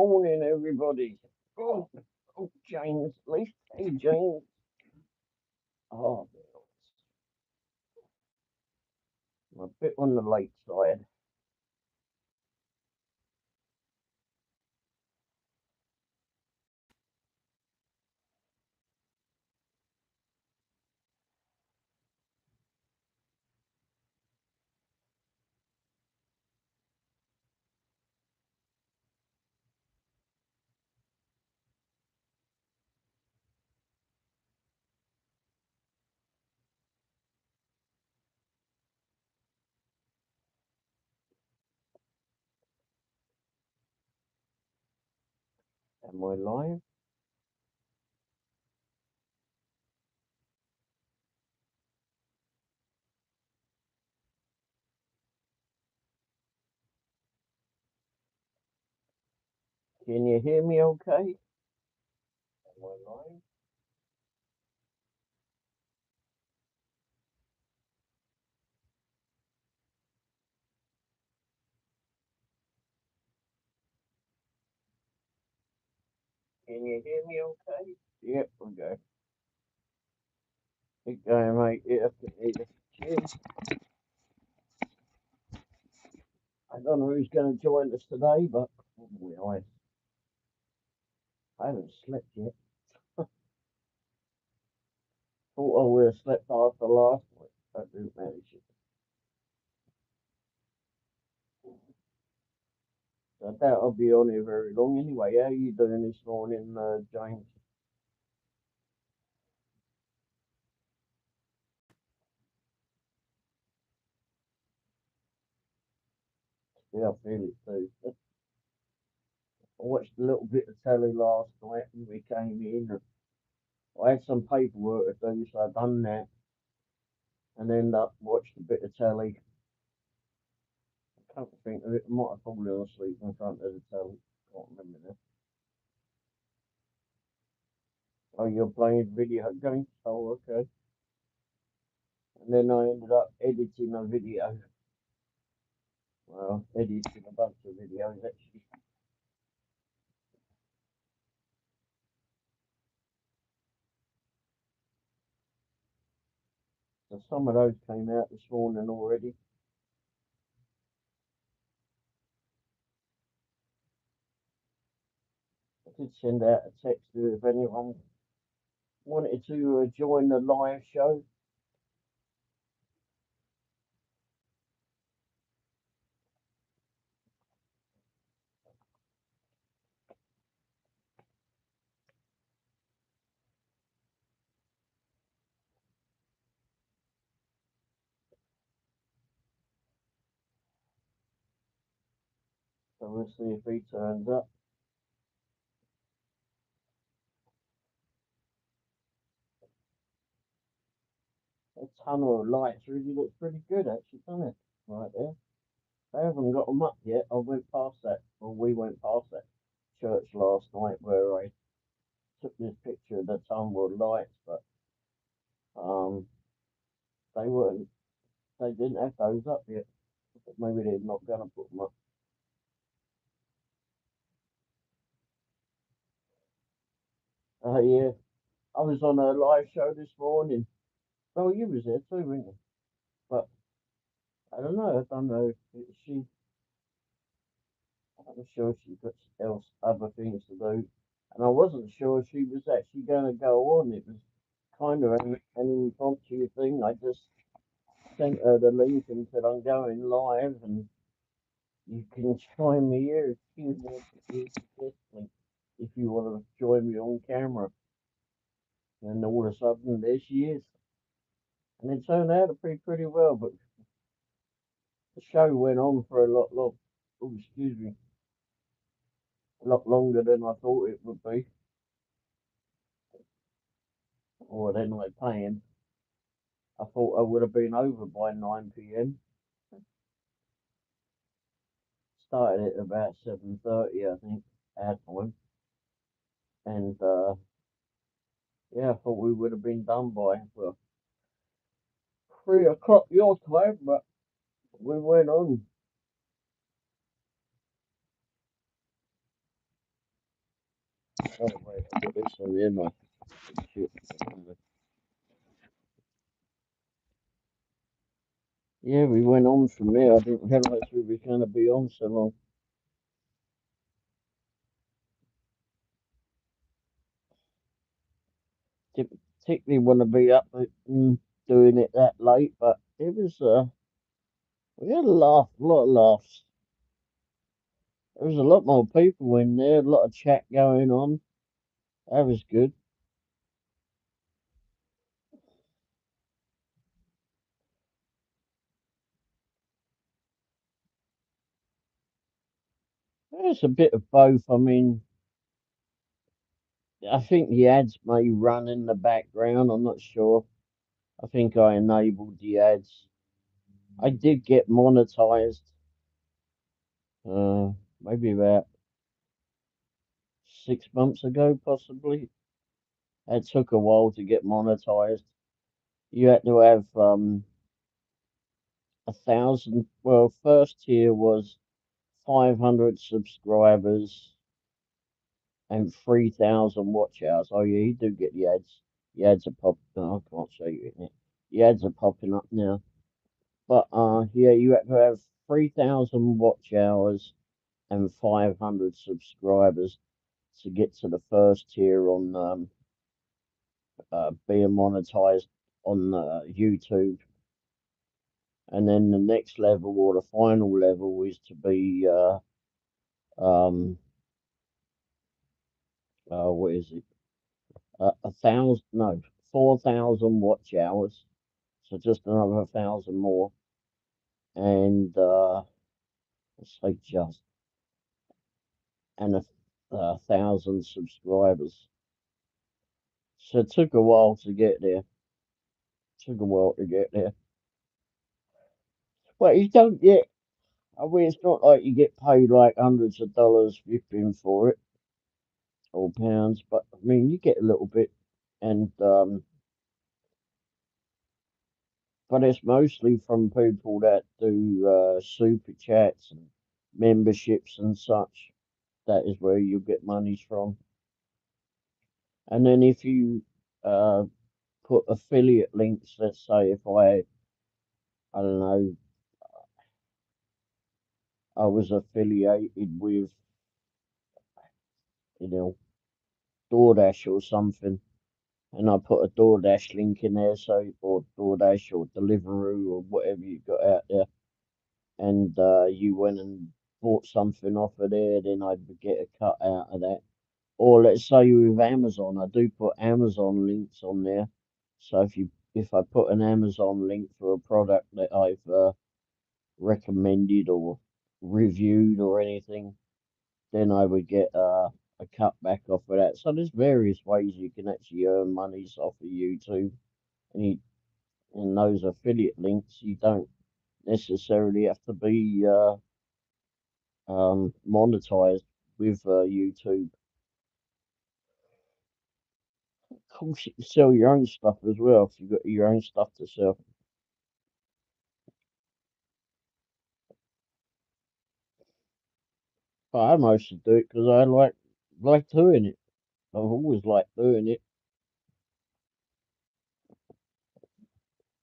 morning, everybody. Oh, James, at least. Hey, James. Oh, I'm a bit on the late side. Am I live? Can you hear me okay? Am I live? Can you hear me okay? Yep, we go. Keep going, mate. Yeah, I can hear you. Cheers. I don't know who's going to join us today, but oh boy, I haven't slept yet. Thought I would have slept after last week. I didn't manage it. So I doubt I'll be on here very long anyway. How are you doing this morning, James? Yeah, I feel it too. I watched a little bit of telly last night when we came in. I had some paperwork to do, so I done that and then watched a bit of telly. I can't think of it. I might have fallen asleep in front of the telly. Can't remember now. Oh, you're playing video games? Oh, okay. And then I ended up editing a video. Well, editing a bunch of videos actually. So some of those came out this morning already. I did send out a text to if anyone wanted to join the live show. So we'll see if he turns up. That tunnel of lights really looks pretty good, actually, doesn't it? Right there. I haven't got them up yet. I went past that, or we went past that church last night where I took this picture of the tunnel of lights, but um, they weren't. They didn't have those up yet. But maybe they're not going to put them up. Yeah, I was on a live show this morning. Oh, you was there too, weren't you? But I don't know. I don't know if she. I'm sure she got else other things to do, and I wasn't sure she was actually going to go on. It was kind of an impromptu thing. I just sent her the link and said I'm going live, and you can join me here if you want to use this link. If you want to join me on camera, and all of a sudden there she is, and it turned out to be pretty well. But the show went on for a lot. Oh, excuse me, a lot longer than I thought it would be, or than I planned. I thought I would have been over by 9 p.m. Started at about 7:30, I think, our time, and yeah, I thought we would have been done by 3 o'clock your time, but we went on. Oh wait, I've got this on here, my shit. Yeah, we went on from there. I didn't realise we were going to be on so long. Didn't particularly want to be up doing it that late, but it was, we had a laugh, a lot of laughs. There was a lot more people in there, a lot of chat going on. That was good. There's a bit of both. I mean, I think the ads may run in the background. I'm not sure. I think I enabled the ads. I did get monetized, maybe about 6 months ago, possibly. It took a while to get monetized. You had to have 1,000. Well, first tier was 500 subscribers and 3,000 watch hours. Oh yeah, you do get the ads. The ads are popping. No, I can't show you it. The ads are popping up now. But yeah, you have to have 3,000 watch hours and 500 subscribers to get to the first tier on being monetized on YouTube. And then the next level or the final level is to be um what is it? 1,000, no, 4,000 watch hours. So just another 1,000 more, and let's say just and 1,000 subscribers. So it took a while to get there. Took a while to get there. But you don't get. I mean, it's not like you get paid like hundreds of dollars flipping for it or pounds, but I mean, you get a little bit, and but it's mostly from people that do super chats and memberships and such. That is where you get monies from. And then if you uh, put affiliate links, let's say if I don't know, I was affiliated with, you know, DoorDash or something, and I put a DoorDash link in there, so or DoorDash or Deliveroo or whatever you got out there, and you went and bought something off of there, then I'd get a cut out of that. Or let's say with Amazon, I do put Amazon links on there. So if I put an Amazon link for a product that I've recommended or reviewed or anything, then I would get a cut back off of that. So there's various ways you can actually earn monies off of YouTube. And in those affiliate links, you don't necessarily have to be monetized with YouTube. Of course, you can sell your own stuff as well if you've got your own stuff to sell. But I mostly do it because I like doing it. I've always liked doing it.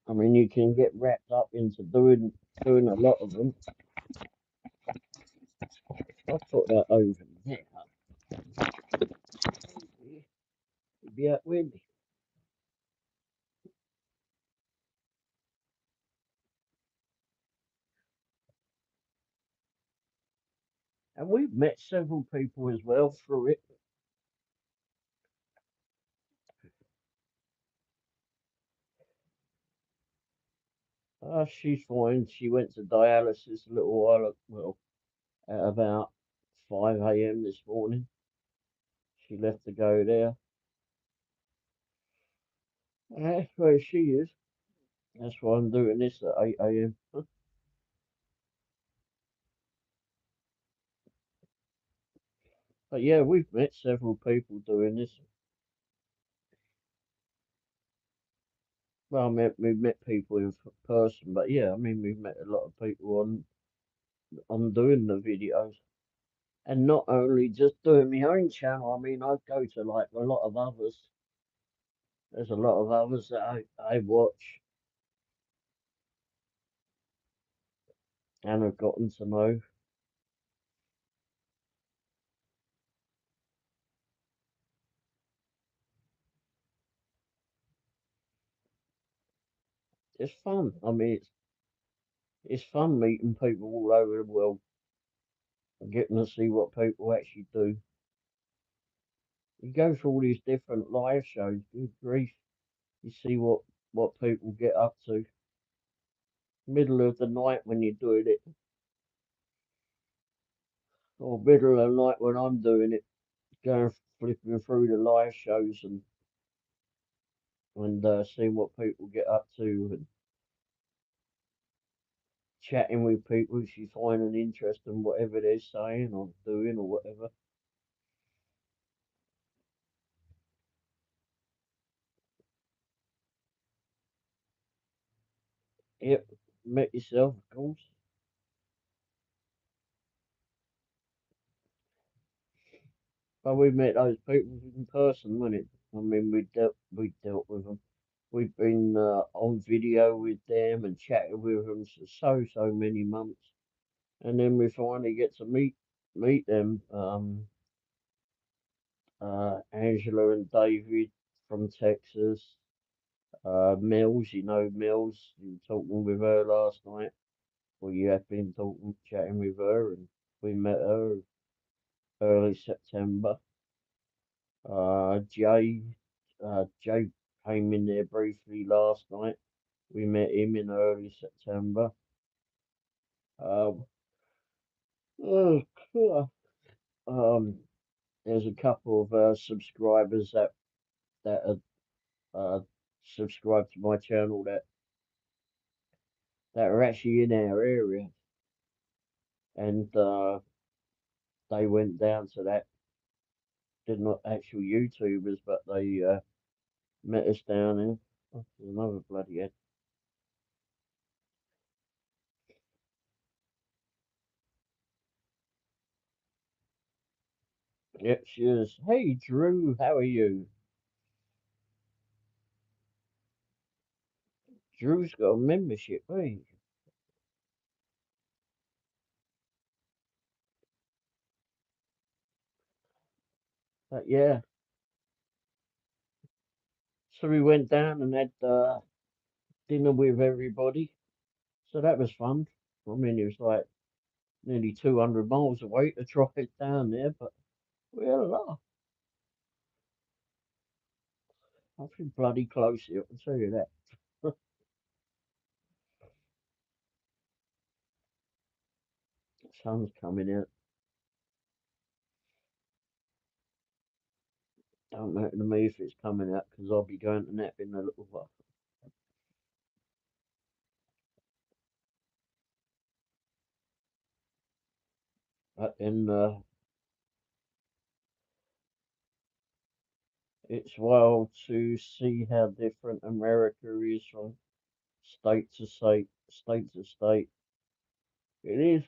I mean, you can get wrapped up into doing a lot of them. I put that over there. It'd be out windy. And we've met several people as well through it. She's fine. She went to dialysis a little while, well, at about 5 a.m. this morning. She left to go there. And that's where she is. That's why I'm doing this at 8 a.m. But yeah, we've met several people doing this. Well, we've met people in person, but yeah, I mean, we've met a lot of people on doing the videos. And not only just doing my own channel, I mean, I go to like a lot of others. There's a lot of others that I watch and have gotten to know. It's fun. I mean, it's fun meeting people all over the world and getting to see what people actually do. You go to all these different live shows, good grief. You see what people get up to. Middle of the night when you're doing it, or middle of the night when I'm doing it, going flipping through the live shows and seeing what people get up to and chatting with people if you find an interest in whatever they're saying or doing or whatever. Yep, met yourself, of course. But we met those people in person, wasn't it? I mean, we dealt with them. We've been on video with them and chatted with them for so many months, and then we finally get to meet them. Angela and David from Texas. Mills, you know Mills. You were talking with her last night. Well, you have been talking, chatting with her, and we met her early September. Jay came in there briefly last night. We met him in early September. Um, oh, cool. There's a couple of subscribers that are subscribed to my channel that are actually in our area, and they went down to that. They're not actual YouTubers, but they met us down there. Oh, there's another bloody head. Yep, she is. Hey, Drew, how are you? Drew's got a membership, hey. But yeah, so we went down and had dinner with everybody. So that was fun. I mean, it was like nearly 200 miles away to drive down there, but we had a laugh. I feel bloody close here, I can tell you that. The sun's coming out. Don't matter to me if it's coming out because I'll be going to nap in a little while. But then it's wild to see how different America is from state to state, state to state. It is,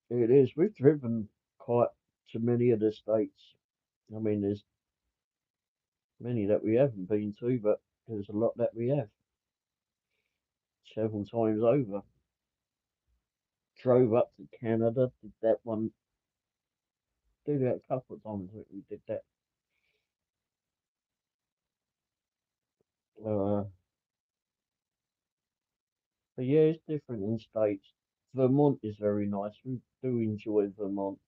it is. We've driven quite to many of the states. I mean, there's many that we haven't been to, but there's a lot that we have several times over. Drove up to Canada, did that one, did that a couple of times. We did that. Uh, but yeah, it's different in states. Vermont is very nice. We do enjoy Vermont.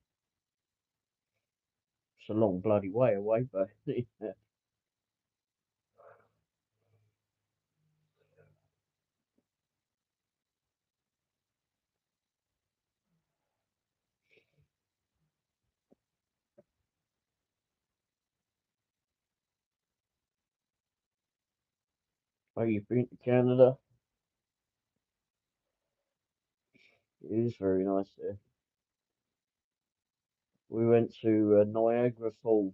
It's a long bloody way away, but yeah. Well, you've been to Canada. It is very nice there. We went to Niagara Falls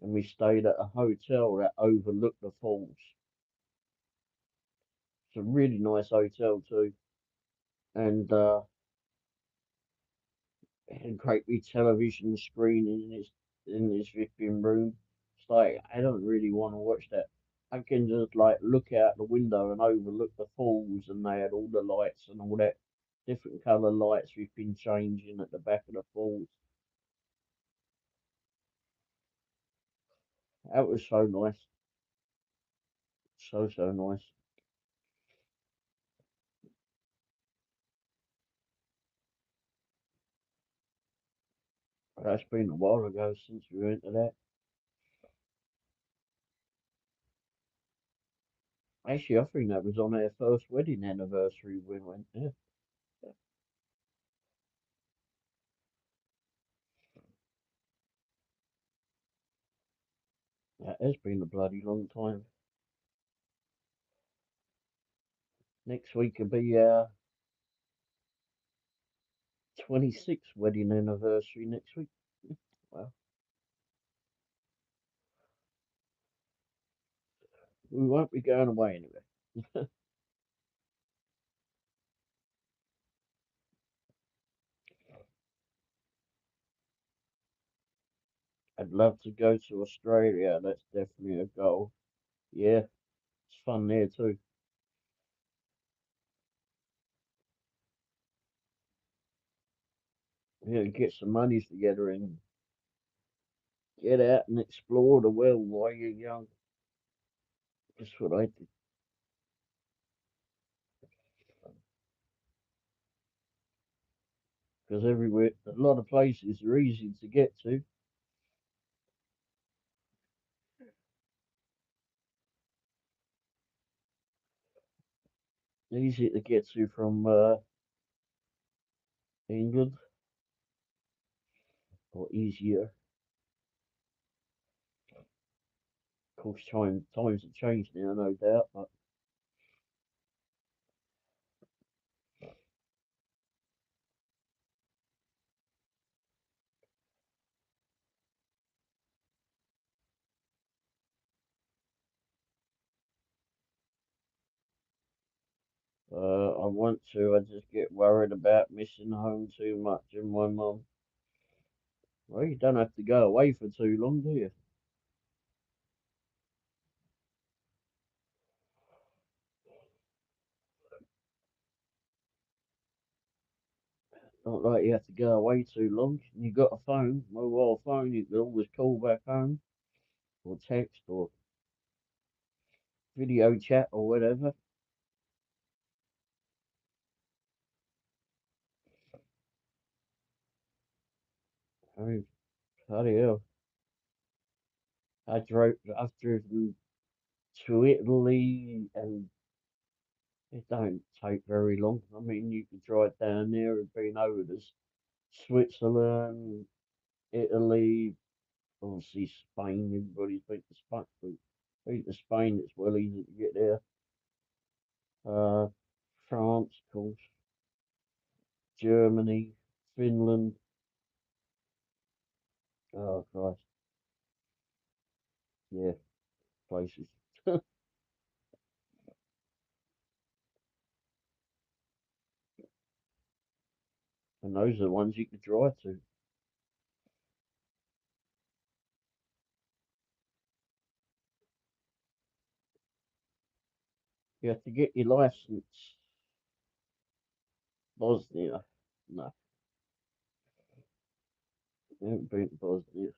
and we stayed at a hotel that overlooked the falls. It's a really nice hotel too. And a great big television screen in his living room. It's like I don't really want to watch that. I can just like look out the window and overlook the falls, and they had all the lights and all that different colour lights we've been changing at the back of the falls. That was so nice, so nice. That's been a while ago since we went to that. Actually, I think that was on our first wedding anniversary we went there. That has been a bloody long time. Next week will be our 26th wedding anniversary next week. Well, we won't be going away anywhere. I'd love to go to Australia. That's definitely a goal. Yeah, it's fun there too. Yeah, get some monies together and get out and explore the world while you're young. That's what I did. Because everywhere, a lot of places are easy to get to. Easy to get to from England, or easier. Of course, times have changed now, no doubt. But I want to. I just get worried about missing home too much and my mum. Well, you don't have to go away for too long, do you? Not like you have to go away too long. You got a phone, mobile phone. You can always call back home or text or video chat or whatever. I mean, bloody hell. I've driven to Italy and it don't take very long. I mean, you could drive down there and been over to Switzerland, Italy, obviously Spain. Everybody's been to Spain. Been to Spain, it's well easy to get there. Uh, France, of course, Germany, Finland. Oh Christ, yeah, places. And those are the ones you could drive to. You have to get your license. Bosnia. No, I haven't been to Bosnia.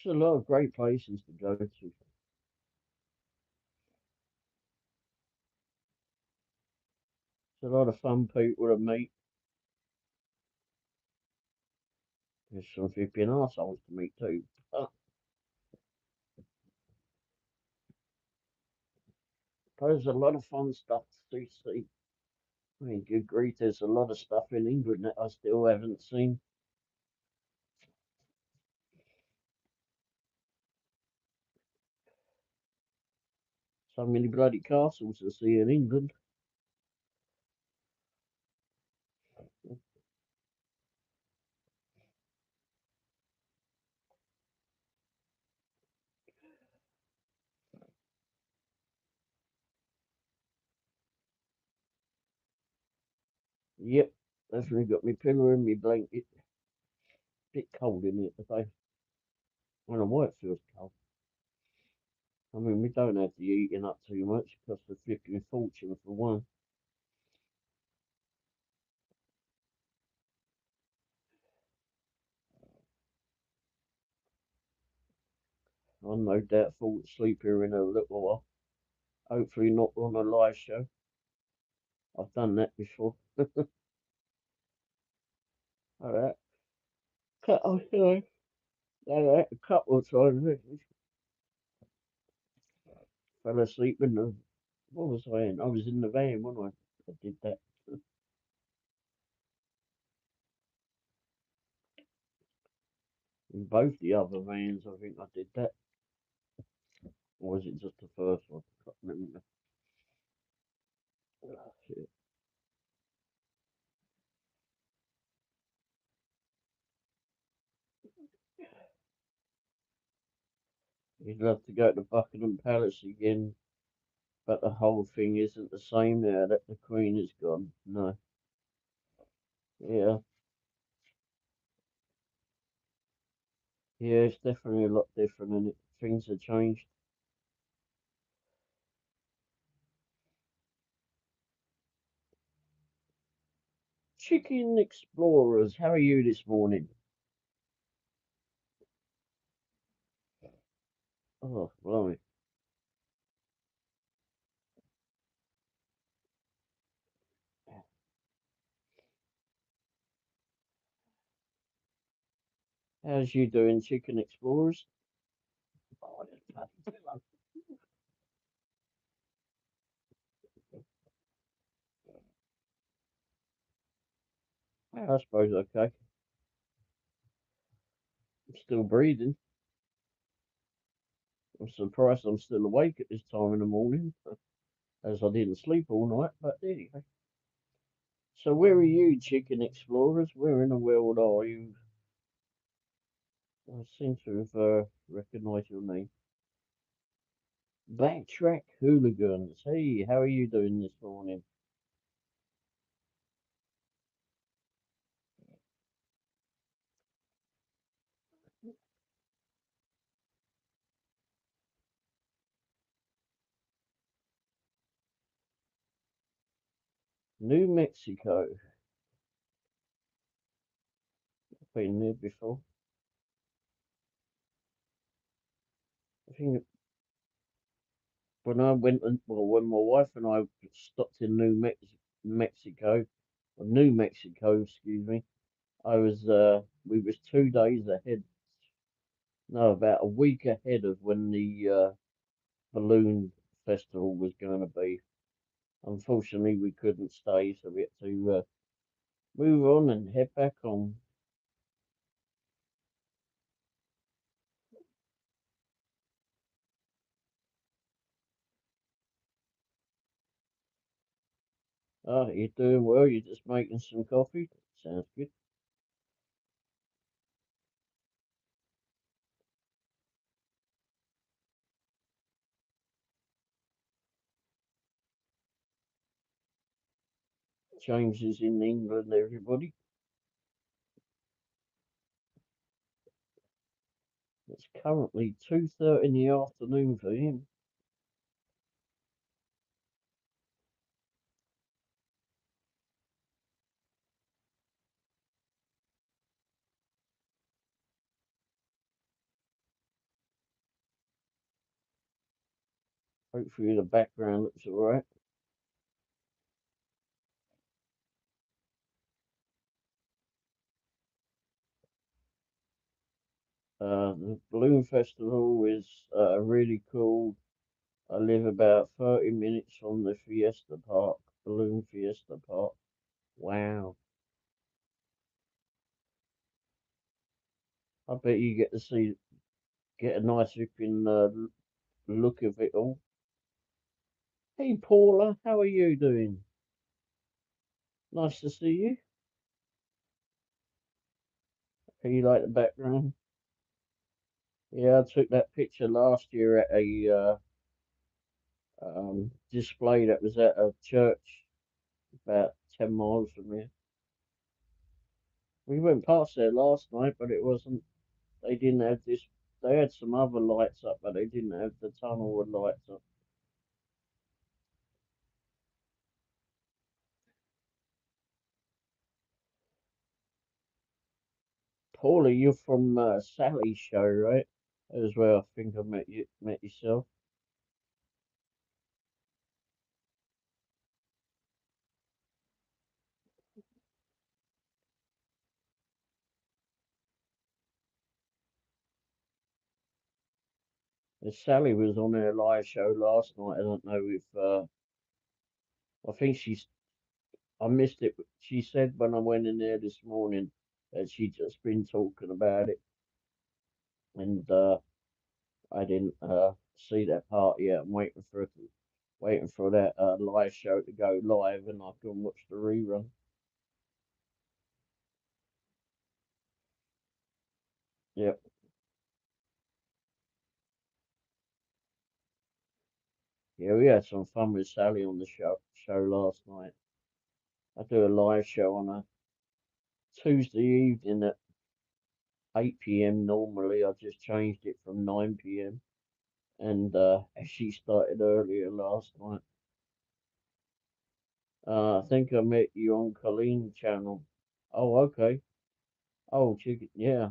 There's a lot of great places to go to. There's a lot of fun people to meet. There's some flipping arseholes to meet too. But there's a lot of fun stuff to see. I mean, good grief, there's a lot of stuff in England that I still haven't seen. So many bloody castles to see in England. Yep, definitely got me pillow and me blanket. Bit cold in here today. I don't know why it feels cold. I mean, we don't have to be eating up too much because the flipping fortune for one. I'm no doubt fall asleep here in a little while. Hopefully not on a live show. I've done that before. Alright. Oh, sorry. Alright, a couple of times. Fell asleep in the. What was I in? I was in the van when I did that. In both the other vans, I think I did that. Or was it just the first one? I can't remember. Oh, shit. You'd love to go to Buckingham Palace again, but the whole thing isn't the same now that the Queen is gone. No. Yeah. Yeah, it's definitely a lot different and things have changed. Chicken Explorers, how are you this morning? Oh, blimey. How's you doing, Chicken Explorers? Oh, that's bloody pillow. I suppose okay. I'm still breathing. I'm surprised I'm still awake at this time in the morning, as I didn't sleep all night, but there you go. So where are you, Chicken Explorers? Where in the world are you? I seem to have recognised your name. Backtrack Hooligans. Hey, how are you doing this morning? New Mexico. Been there before. I think when I went, well, when my wife and I stopped in Mexico, or New Mexico, excuse me, we was 2 days ahead, no, about a week ahead of when the balloon festival was going to be. Unfortunately, we couldn't stay, so we had to move on and head back on. Oh, you're doing well. You're just making some coffee. Sounds good. James is in England, everybody. It's currently 2:30 in the afternoon for him. Hopefully the background looks alright. The balloon festival is really cool. I live about 30 minutes from the Fiesta Park, Balloon Fiesta Park. Wow. I bet you get a nice looking look of it all. Hey Paula, how are you doing? Nice to see you. How you like the background? Yeah, I took that picture last year at a display that was at a church about 10 miles from here. We went past there last night, but it wasn't. They didn't have this. They had some other lights up, but they didn't have the tunnel with lights up. Paula, you're from Sally's show, right? As well. I think I met yourself. Sally was on her live show last night. I don't know if I think I missed it. She said when I went in there this morning that she'd just been talking about it, and I didn't see that part yet. I'm waiting for that live show to go live, and I can watch the rerun. Yep. Yeah, we had some fun with Sally on the show last night. I do a live show on a Tuesday evening at 8 p.m. normally. I just changed it from 9 p.m. and she started earlier last night. I think I met you on Colleen's channel. Oh, okay. Oh, chicken. Yeah,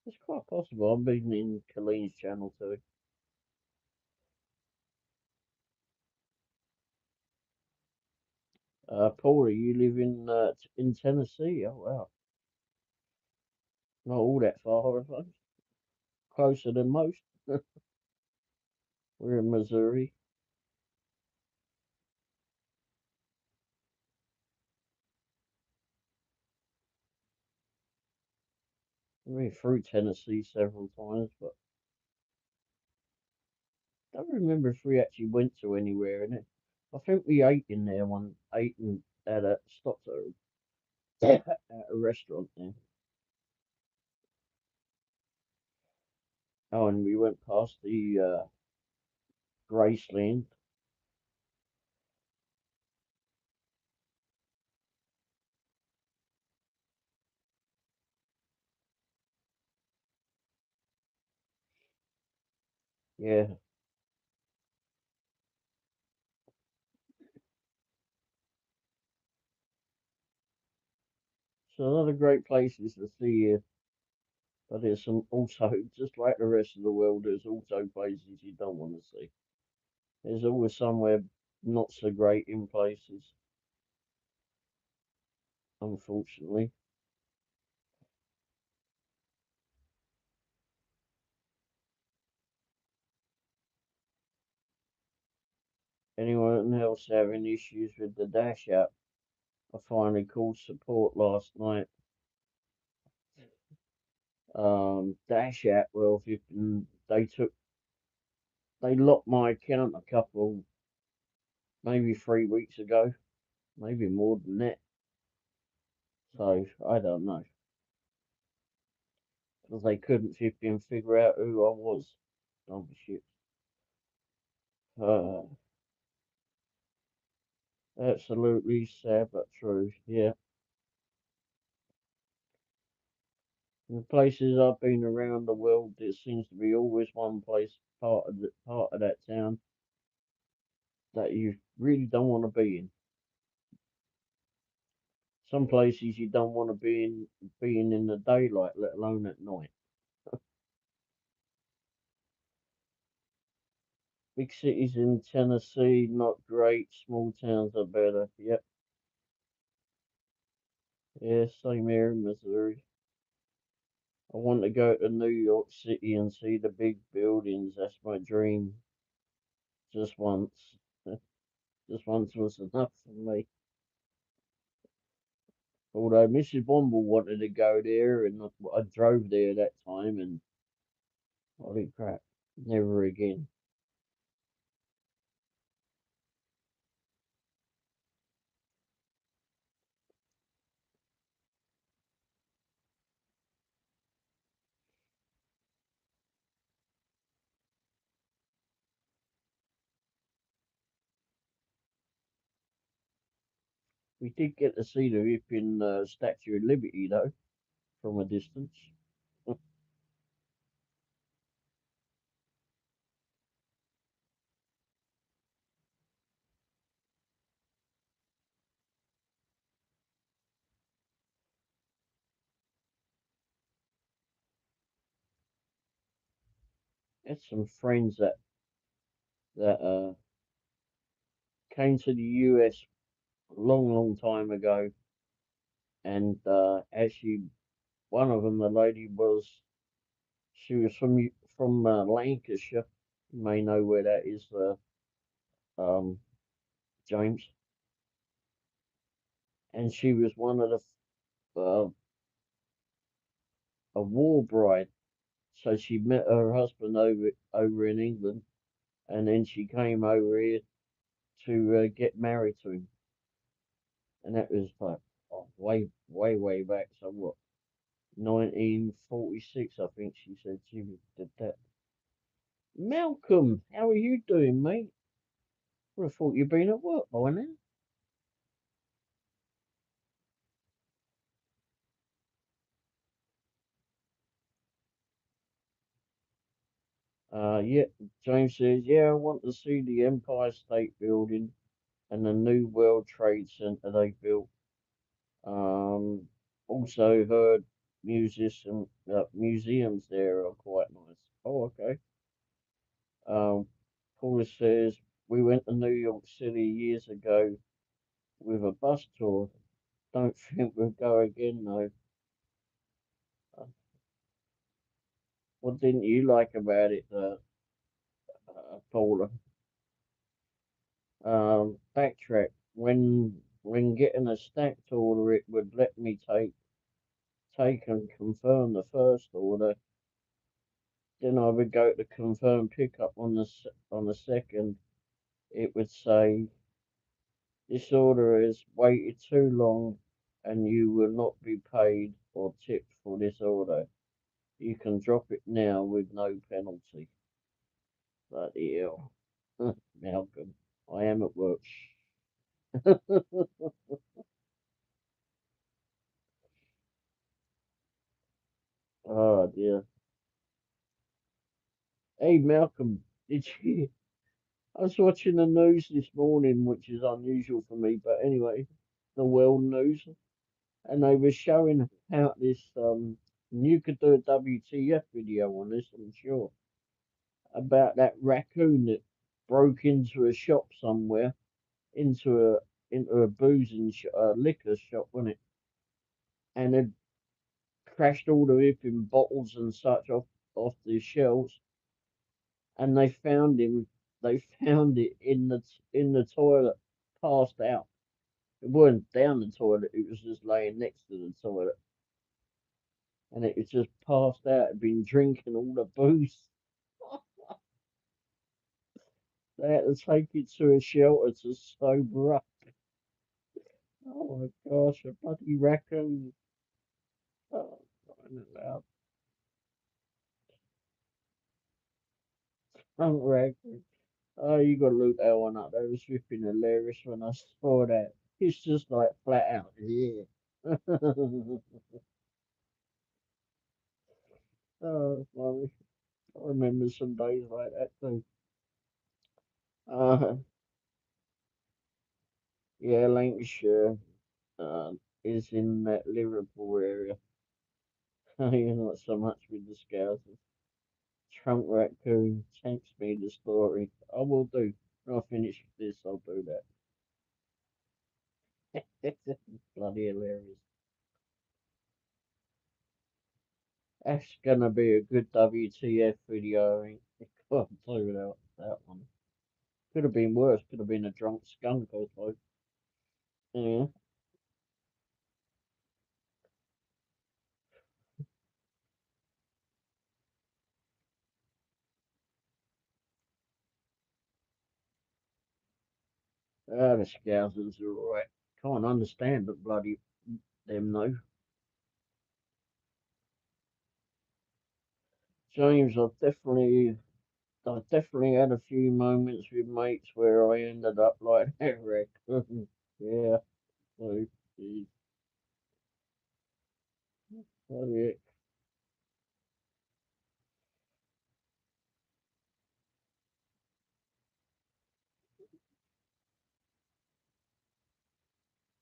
it's quite possible. I've been in Colleen's channel too. Paula, you live in Tennessee. Oh wow, not all that far, I suppose. Closer than most. We're in Missouri. I've been through Tennessee several times, but I don't remember if we actually went to anywhere in it. I think we ate in there ate at a stopped at a restaurant there. Oh, and we went past the Graceland. Yeah, so a lot of great places to see here, but there's some also, just like the rest of the world, there's also places you don't want to see. There's always somewhere not so great in places, unfortunately. Anyone else having issues with the Dash app? I finally called support last night. Dash app, well, if you, they locked my account a couple, maybe 3 weeks ago, maybe more than that. So I don't know, because they couldn't figure out who I was. Dumb shit. Uh, Absolutely sad but true. Yeah. In the places I've been around the world, there seems to be always one place, part of that town that you really don't want to be in. Some places you don't want to being in the daylight, let alone at night. Big cities in Tennessee, not great. Small towns are better. Yep. Yeah, same here in Missouri. I want to go to New York City and see the big buildings. That's my dream. Just once. Just once was enough for me. Although Mrs. Womble wanted to go there, and I drove there that time, and holy crap, never again. We did get to see the flipping Statue of Liberty though, from a distance. Had some friends that came to the US a long, long time ago, and actually one of them, the lady she was from Lancashire. You may know where that is, um, James, and she was one of a war bride. So she met her husband over in England, and then she came over here to get married to him, and that was like way, way, way back. So what, 1946, I think she said she did that. Malcolm, how are you doing, mate? Would have thought you'd been at work by now. Yeah, James says, yeah, I want to see the Empire State Building and the new World Trade Center they built. Um, Also heard museums there are quite nice. Oh, okay. Um, Paula says, we went to New York City years ago with a bus tour. Don't think we'll go again though. Uh, What didn't you like about it, Paula? Backtrack. When getting a stacked order, it would let me take and confirm the first order. Then I would go to confirm pickup on the second. It would say this order has waited too long, and you will not be paid or tipped for this order. You can drop it now with no penalty. Bloody hell, Malcolm. I am at work. Oh dear. Hey Malcolm, did you? I was watching the news this morning, which is unusual for me, but anyway, the world news, and they were showing how and you could do a WTF video on this, I'm sure, about that raccoon that broke into a shop somewhere, into a liquor shop, wasn't it? And had crashed all the whipping bottles and such off the shelves, and they found him. They found it in the toilet, passed out. It weren't down the toilet; it was just laying next to the toilet, and it was just passed out. Had been drinking all the booze. They had to take it to a shelter to sober up. Oh my gosh, a bloody raccoon! Oh, crying out loud. Raccoon. Oh, you got to look that one up. That was flipping hilarious when I saw that. It's just like flat out, yeah. Oh, funny. I remember some days like that too. Uh, yeah, Lancashire is in that Liverpool area. You're not so much with the Scousers. Trunk raccoon, text me the story. I will do. When I finish this, I'll do that. Bloody hilarious. That's gonna be a good WTF video. I can't play without that one. Could have been worse. Could have been a drunk skunk or so. Yeah. Ah, the Scousers are alright. Can't understand the bloody them though. James, I've definitely had a few moments with mates where I ended up like that wreck. Yeah,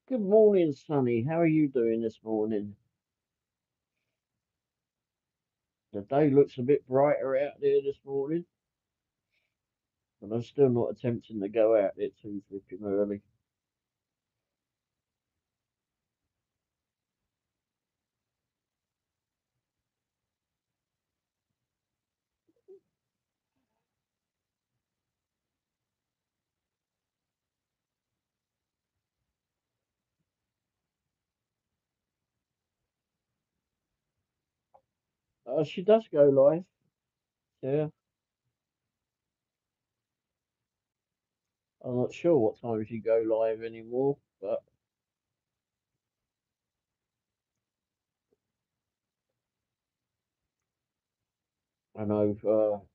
Good morning, Sonny. How are you doing this morning? The day looks a bit brighter out there this morning, but I'm still not attempting to go out there too flipping early. She does go live. Yeah, I'm not sure what time she go live anymore, but I know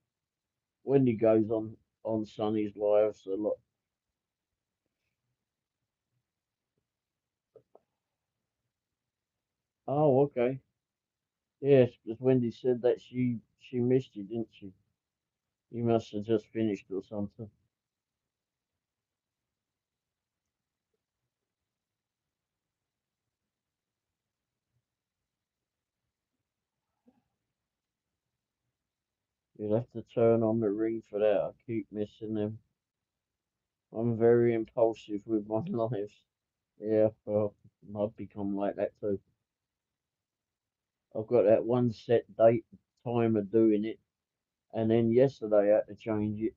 Wendy goes on Sonny's lives a lot. Oh, okay. Yes, because Wendy said that she missed you, didn't she? You must have just finished or something. You'll have to turn on the ring for that. I keep missing them. I'm very impulsive with my lives. Yeah, well, I've become like that too. I've got that one set date time of doing it, and then yesterday I had to change it.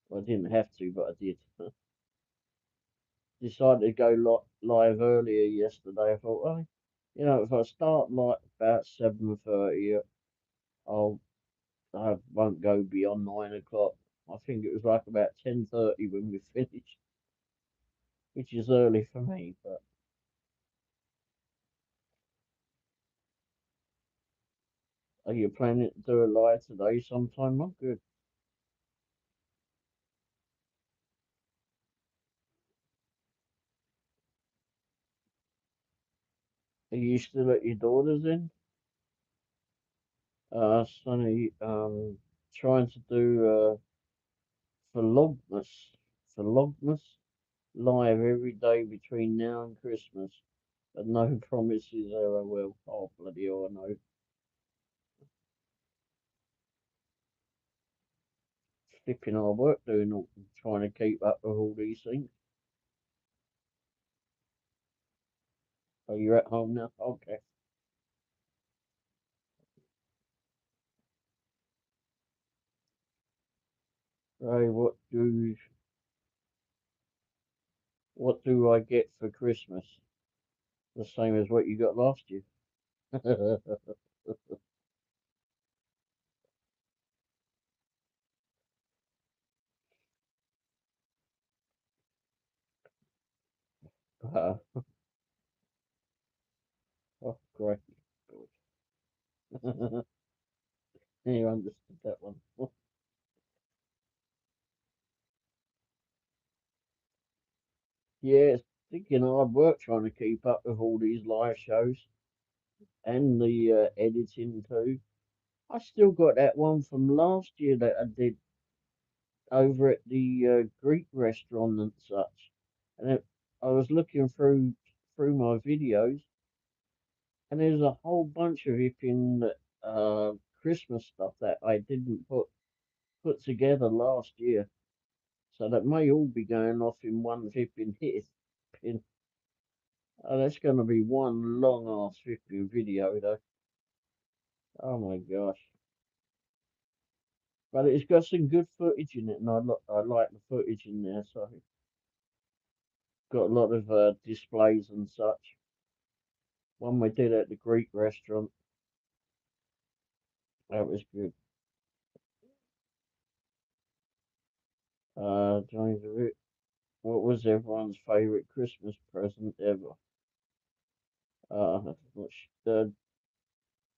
Well, I didn't have to, but I did. Decided to go live earlier yesterday. I thought, well, if I start like about 7:30, I'll I won't go beyond 9 o'clock. I think it was like about 10:30 when we finished, which is early for me. But are you planning to do a live today sometime? Not good. Are you still at your daughter's in? Sonny, trying to do vlogmas, vlogmas live every day between now and Christmas, but no promises. LOL. Oh bloody hell, I know. Flipping hard work doing all, trying to keep up with all these things. Are you at home now? Okay. Ray, what do I get for Christmas? The same as what you got last year. uh, oh, great. Good. You understood that one. Yeah, it's thinking hard work trying to keep up with all these live shows and the editing too. I still got that one from last year that I did over at the Greek restaurant and such. And I was looking through my videos, and there's a whole bunch of it in Christmas stuff that I didn't put together last year. So that may all be going off in one flipping hit. Pin. Oh, that's going to be one long ass flipping video though. Oh my gosh. But it's got some good footage in it, and I like the footage in there. So got a lot of displays and such. One we did at the Greek restaurant, that was good. James, what was everyone's favourite Christmas present ever? Which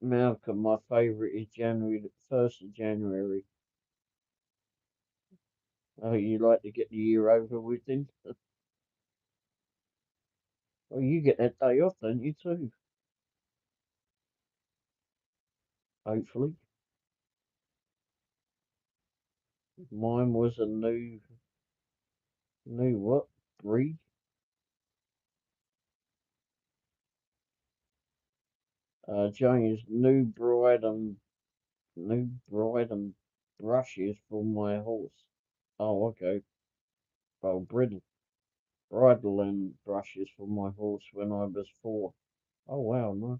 Malcolm, my favourite is January, the 1st of January. Oh, you like to get the year over with him? Well, you get that day off, don't you too? Hopefully. Mine was a new what? Breed? James, new bride and brushes for my horse. Oh, okay. Well, bridle and brushes for my horse when I was 4. Oh, wow, no,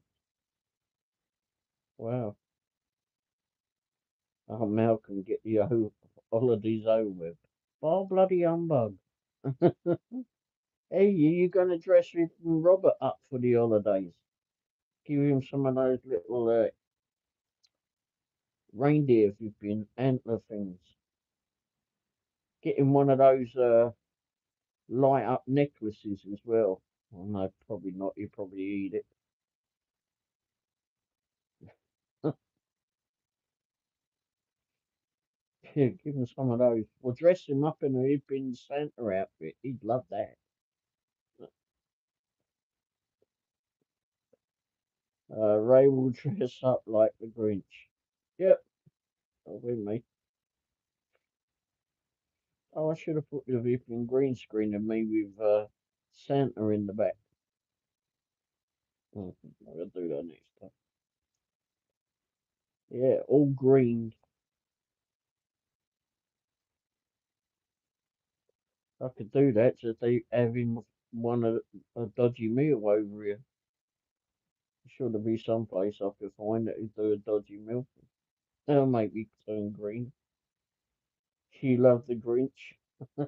wow. Oh, Malcolm, get the holidays over with. Oh, bloody humbug. Hey, you going to dress with Robert up for the holidays? Give him some of those little reindeer flipping antler things. Get him one of those light up necklaces as well. Oh, no, probably not. He'll probably eat it. Yeah, give him some of those. Well, dress him up in a hippin' Santa outfit. He'd love that. Ray will dress up like the Grinch. Yep, that'll be me. Oh, I should have put the hippin' green screen of me with Santa in the back. Oh, I'll do that next time. Yeah, all green. I could do that. Just they having one a dodgy meal over here. Sure to be someplace I could find that would do a dodgy meal. That'll make me turn green. She loved the Grinch. I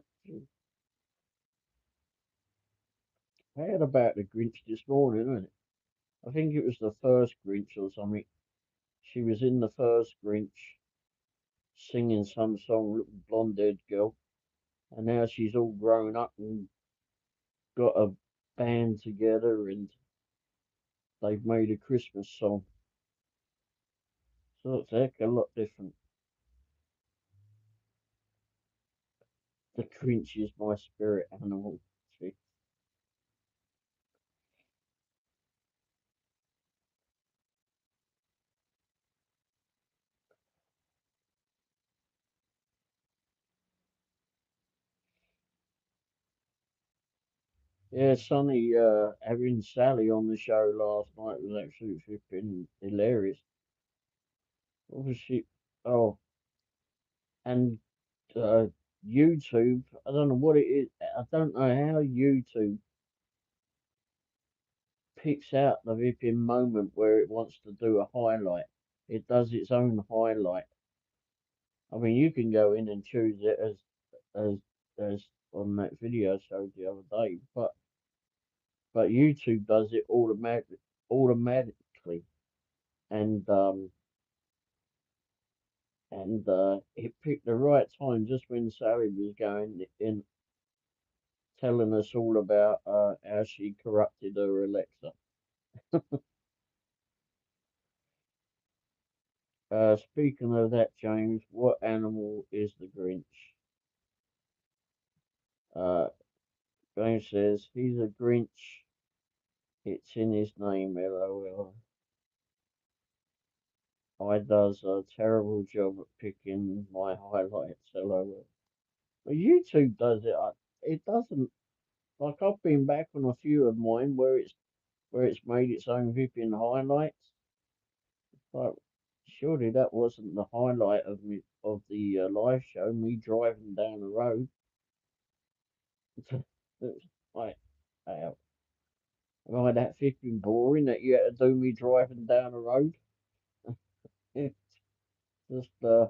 heard about the Grinch this morning, isn't it? I think it was the first Grinch or something. She was in the first Grinch singing some song, little blonde haired girl, and now she's all grown up and got a band together and they've made a Christmas song. So it's a heck of a lot different. The Grinch is my spirit animal. See? Yeah, Sonny having Sally on the show last night was absolutely flipping hilarious. What was she? Oh, and uh, YouTube. I don't know what it is. I don't know how YouTube picks out the flipping moment where it wants to do a highlight. It does its own highlight. I mean, you can go in and choose it as as on that video I showed the other day, but YouTube does it automatically, and it picked the right time just when Sally was going in, telling us all about how she corrupted her Alexa. Speaking of that, James, what animal is the Grinch? Uh, James says he's a Grinch. It's in his name, LOL. I does a terrible job at picking my highlights, LOL. But YouTube does it. It doesn't. Like I've been back on a few of mine where it's made its own flipping highlights. Like surely that wasn't the highlight of the live show. Me driving down the road. It's like, wow, am I that flipping boring that you had to do me driving down the road? It's just there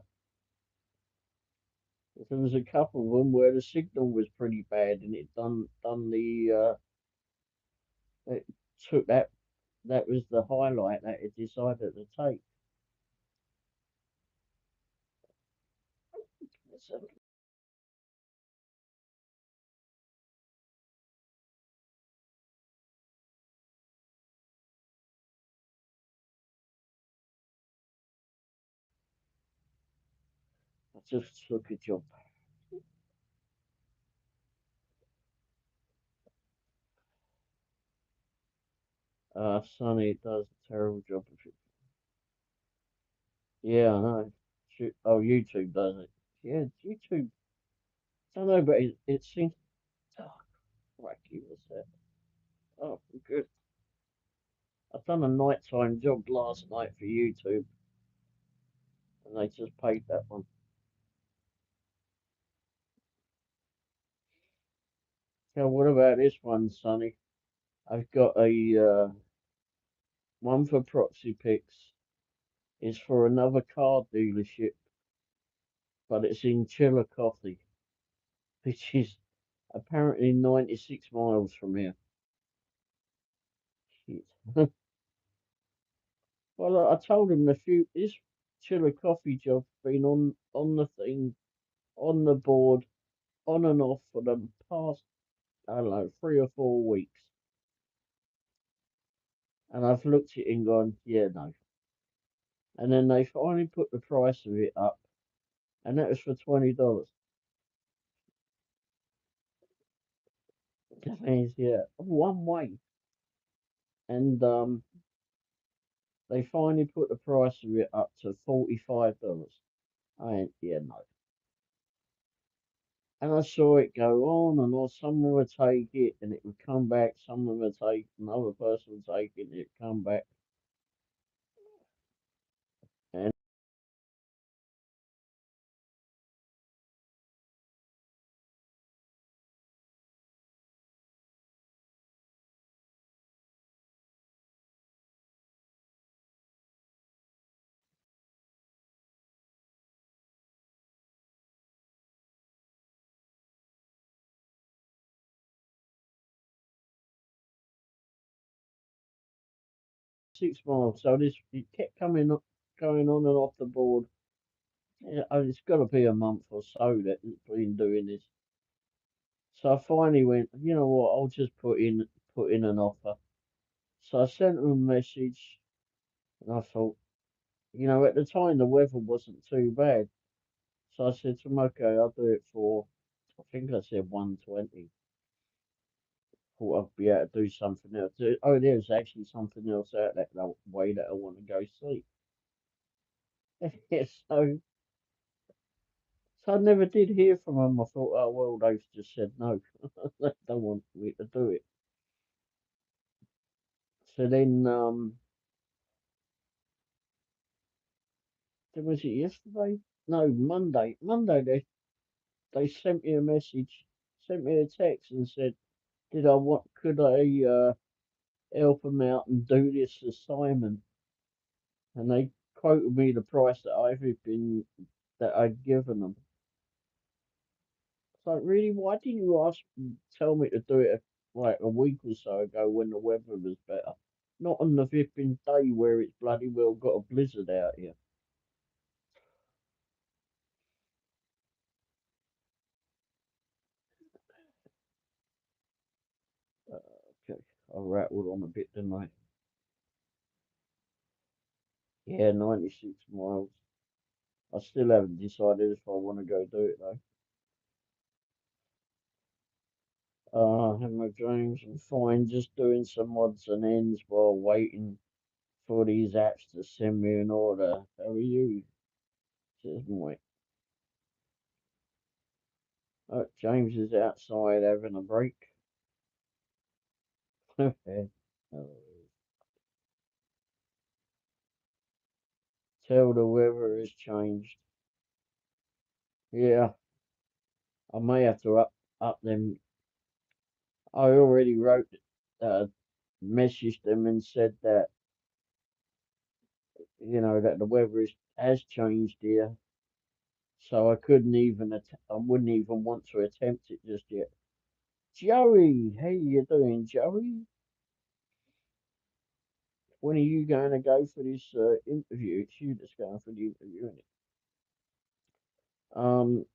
was a couple of them where the signal was pretty bad, and it done the it took that was the highlight that it decided to take. So, I just took a job. Sonny does a terrible job of it. Yeah, I know. Oh, YouTube does it. Yeah, YouTube. I don't know, but it seems. Oh, cracky was that? Oh, good. I've done a nighttime job last night for YouTube, and they just paid that one. So what about this one, Sonny? I've got a one for Proxy Picks. It's for another car dealership, but it's in Chillicothe, which is apparently 96 miles from here. Shit. Well, I told him this Chillicothe job's been on the thing, on the board, on and off for the past, I don't know, 3 or 4 weeks. And I've looked at it and gone, yeah, no. And then they finally put the price of it up, and that was for $20. That means, yeah, one way. And they finally put the price of it up to $45. I ain't, yeah, no. And I saw it go on and on. Someone would take it and it would come back. Someone would take another person would take it and it'd come back. And 6 miles. So this it kept going on and off the board. Yeah, it's got to be a month or so that it's been doing this. So I finally went, you know what? I'll just put in an offer. So I sent them a message, and I thought, at the time the weather wasn't too bad. So I said to him, okay, I'll do it for, I think I said 120. Thought I'd be able to do something else. Oh, there's actually something else out that way that I want to go see. So I never did hear from them. I thought, oh well, they've just said no. They don't want me to do it. So then, was it yesterday? No, Monday. Monday they sent me a message, sent me a text and said, could I help them out and do this assignment? And they quoted me the price that I'd given them. It's like, really, why didn't you tell me to do it like a week or so ago when the weather was better? Not on the 15th day where it's bloody well got a blizzard out here. Okay, I rattled on a bit, didn't I? Yeah, 96 miles. I still haven't decided if I want to go do it though. I have my dreams and fine, just doing some odds and ends while waiting for these apps to send me an order. How are you? Says Mike. Oh, James is outside having a break. Oh, tell the weather has changed. Yeah, I may have to up them. I already messaged them and said that that the weather has changed here, so I wouldn't even want to attempt it just yet. Joey, how you doing, Joey? When are you going to go for this interview? It's you that's going for the interview, isn't it? Um,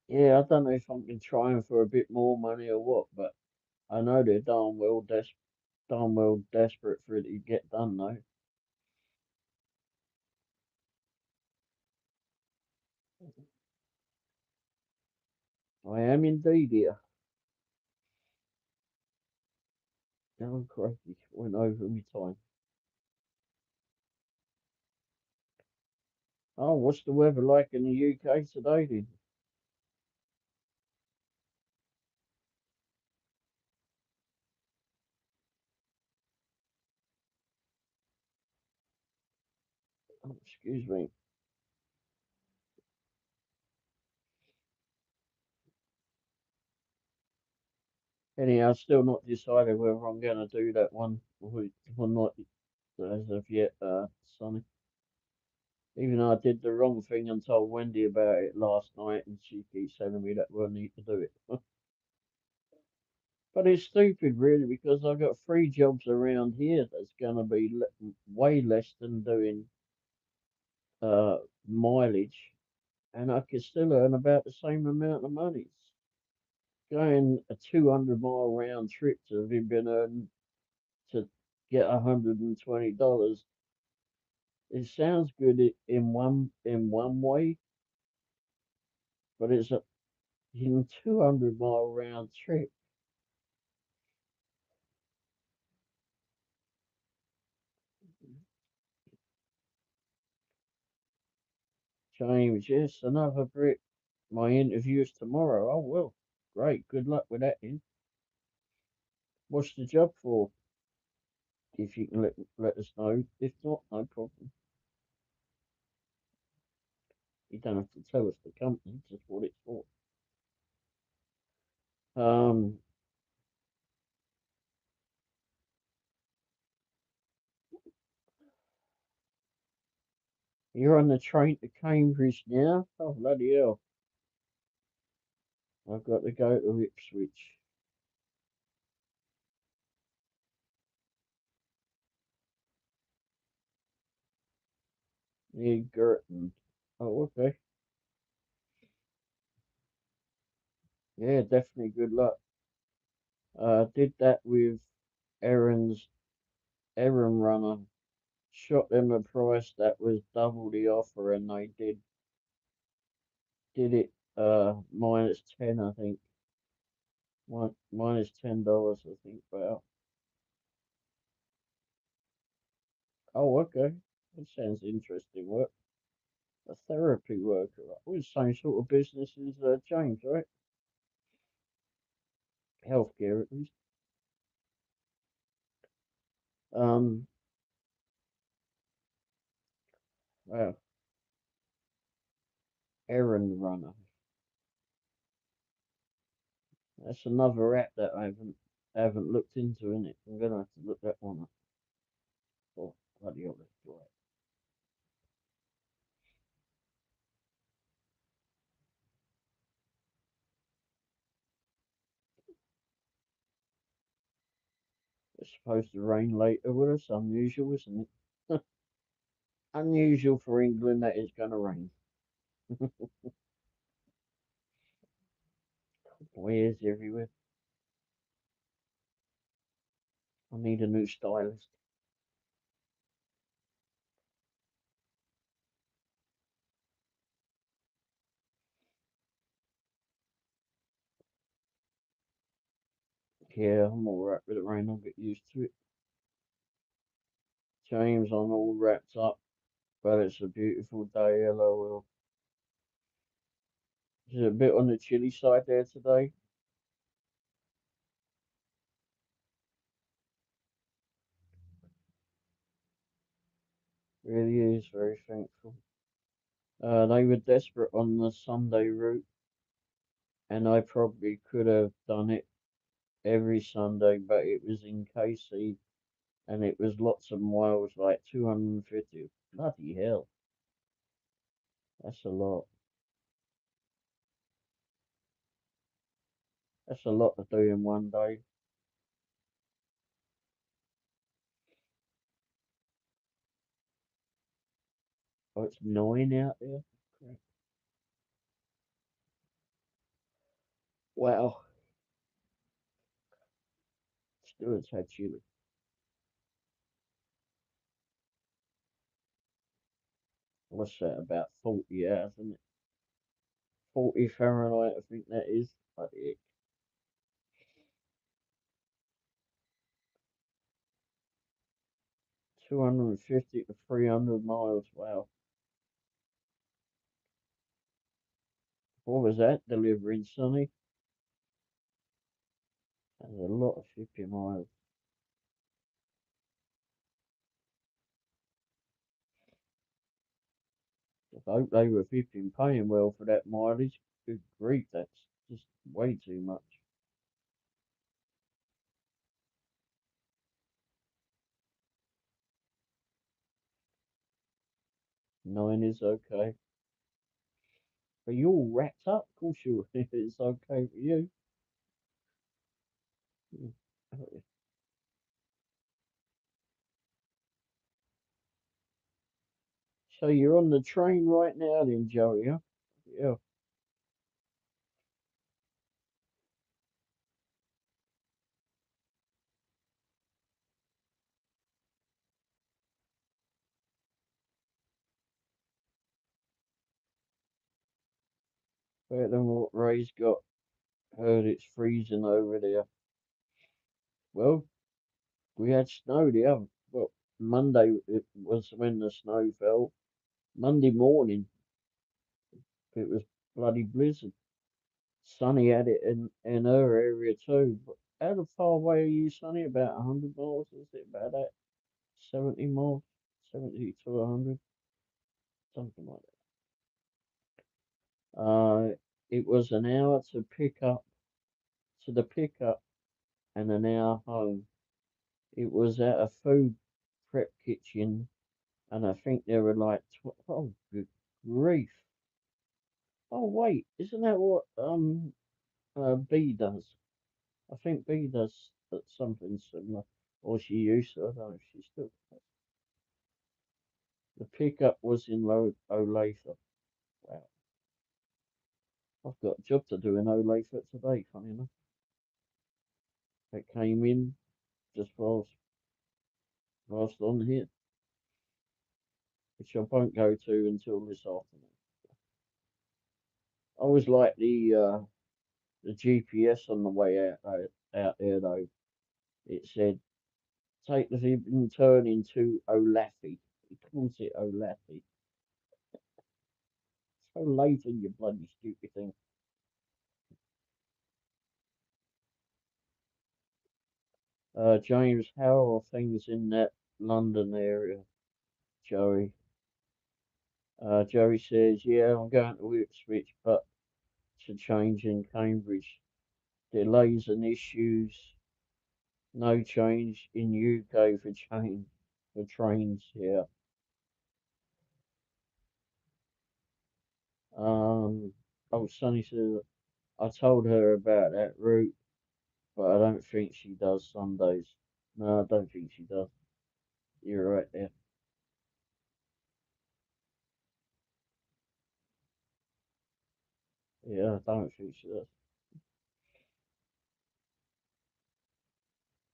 yeah, I don't know if I'm been trying for a bit more money or what, but I know they're darn well desperate for it to get done though. I am indeed here. Oh, crazy. Went over my time. Oh, what's the weather like in the UK today then? Oh, excuse me. Anyhow, I've still not decided whether I'm going to do that one or not as of yet, Sonny. Even though I did the wrong thing and told Wendy about it last night, and she keeps telling me that we'll need to do it. But it's stupid, really, because I've got 3 jobs around here that's going to be way less than doing uh, mileage, and I could still earn about the same amount of money. Going a 200-mile round trip to have been earning to get $120. It sounds good in one way, but it's a in 200-mile round trip. James, yes, another Brit. My interview's tomorrow. Oh well, great. Good luck with that. Then, what's the job for? If you can let us know. If not, no problem. You don't have to tell us the company, just what it's for. Um, you're on the train to Cambridge now. Oh bloody hell! I've got to go to Ipswich. Near Girton. Oh, okay. Yeah, definitely good luck. Did that with Aaron's Aaron Runner. Shot them the price that was double the offer, and they did it -10, I think. -$10, I think. Wow. Oh, okay. That sounds interesting work. A therapy worker. All the same sort of business as James, right? Healthcare, at least. Um, wow. Errand runner. That's another app that I haven't looked into, in it. I'm gonna have to look that one up. Oh, bloody hell, let's do it. It's supposed to rain later with us. Unusual, isn't it? Unusual for England that it's gonna rain. Where's everywhere? I need a new stylist. Yeah, I'm alright with the rain. I'll get used to it. James, I'm all wrapped up, but it's a beautiful day. LOL. Is it a bit on the chilly side there today? Really is very thankful. They were desperate on the Sunday route, and I probably could have done it every Sunday, but it was in KC, and it was lots of miles, like 250. Bloody hell, that's a lot. That's a lot to do in one day. Oh, it's 9 out there. Crap. Wow, still a tad chilly. What's that, about 40 hours, isn't it? 40 Fahrenheit, I think that is. Bloody heck. 250 to 300 miles. Wow. What was that delivering, Sonny? That's a lot of 50 miles. I hope they were flipping paying well for that mileage. Good grief, that's just way too much. 9 is okay. But you're all wrapped up, of course you it's okay for you. Mm. So you're on the train right now then, Joey, huh? Yeah. Better than what Ray's got. Heard it's freezing over there. Well, we had snow the other, well, Monday it was when the snow fell. Monday morning it was bloody blizzard. Sunny had it in her area too. But how far away are you, Sunny? About 100 miles, is it? About that? 70 miles? 70 to 100? Something like that. It was an hour to the pickup and an hour home. It was at a food prep kitchen, and I think there were like, oh, good grief. Oh, wait, isn't that what B does? I think B does something similar, or she used to. I don't know if she still. The pickup was in Olathe. Wow, I've got a job to do in Olathe today, funny enough. It came in just whilst on here, which I won't go to until this afternoon. I was like the GPS on the way out there though. It said take the and turn into Olathe. He calls it Olathe. So late in your bloody stupid thing. James, how are things in that London area, Joey? Joey says, yeah, I'm going to Ipswich, but to change in Cambridge. Delays and issues. No change in UK for trains here. Oh, Sonny says, I told her about that route, but I don't think she does Sundays. No, I don't think she does. You're right there. Yeah, I don't think she does.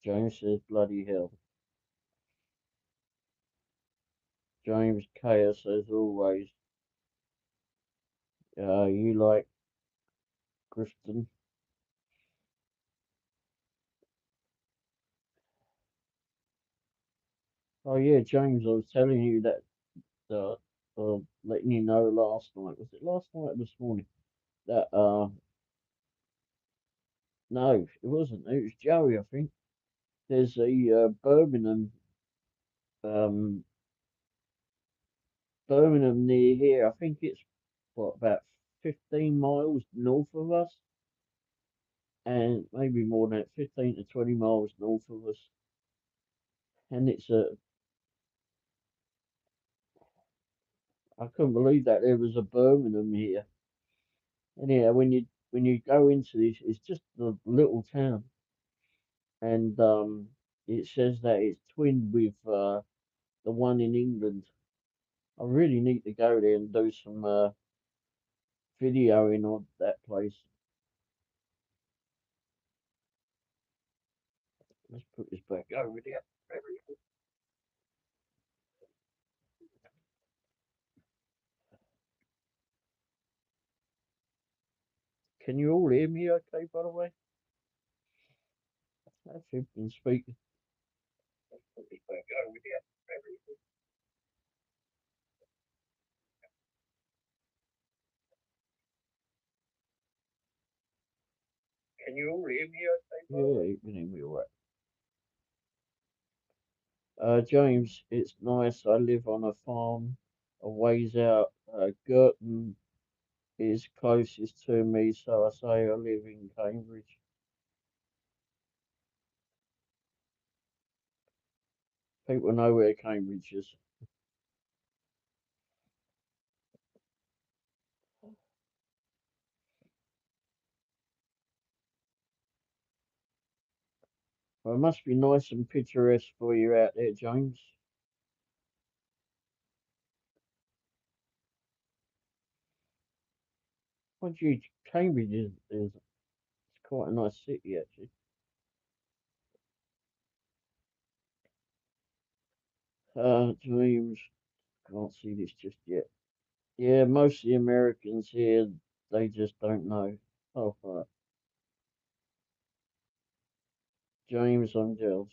James says, bloody hell. James Chaos as always. You like Grifton? Oh yeah, James, I was telling you that letting you know last night. Was it last night or this morning? That no, it wasn't. It was Joey, I think. There's a um Birmingham near here. I think it's what about 15 miles north of us, and maybe more than that, 15 to 20 miles north of us. And it's a I couldn't believe that there was a Birmingham here. Anyhow, when you go into this, it's just a little town, and it says that it's twinned with the one in England. I really need to go there and do some videoing on that place. Let's put this back over there. Can you all hear me okay, by the way? That's it, been speaking. Put this back over there. Can you all hear me okay? Yeah, you can hear me all right. James, it's nice. I live on a farm a ways out Girton is closest to me, so I say I live in Cambridge. People know where Cambridge is. Well, it must be nice and picturesque for you out there, James. What you Cambridge is it's quite a nice city actually. James, can't see this just yet. Yeah, most of the Americans here, they just don't know. Oh, James, I'm jealous.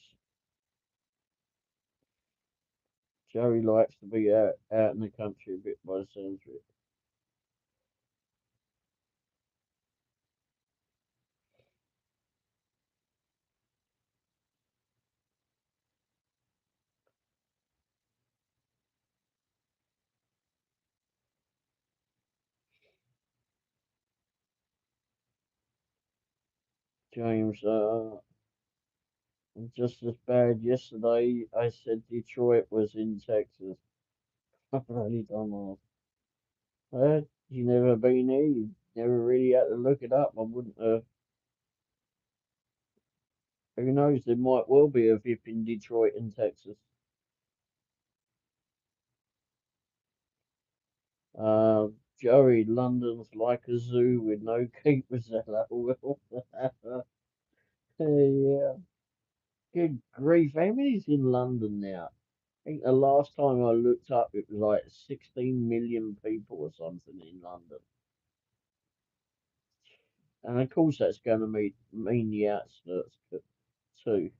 Joey likes to be out in the country a bit by the sounds of it. James, just as bad yesterday. I said Detroit was in Texas. I really don't know. You never been there. You never really had to look it up. I wouldn't. Who knows? There might well be a VIP in Detroit in Texas. Uh, Joey, London's like a zoo with no keepers. LOL. Yeah. Good grief. How many's in London now? I think the last time I looked up, it was like 16 million people or something in London. And of course, that's going to mean the outskirts too.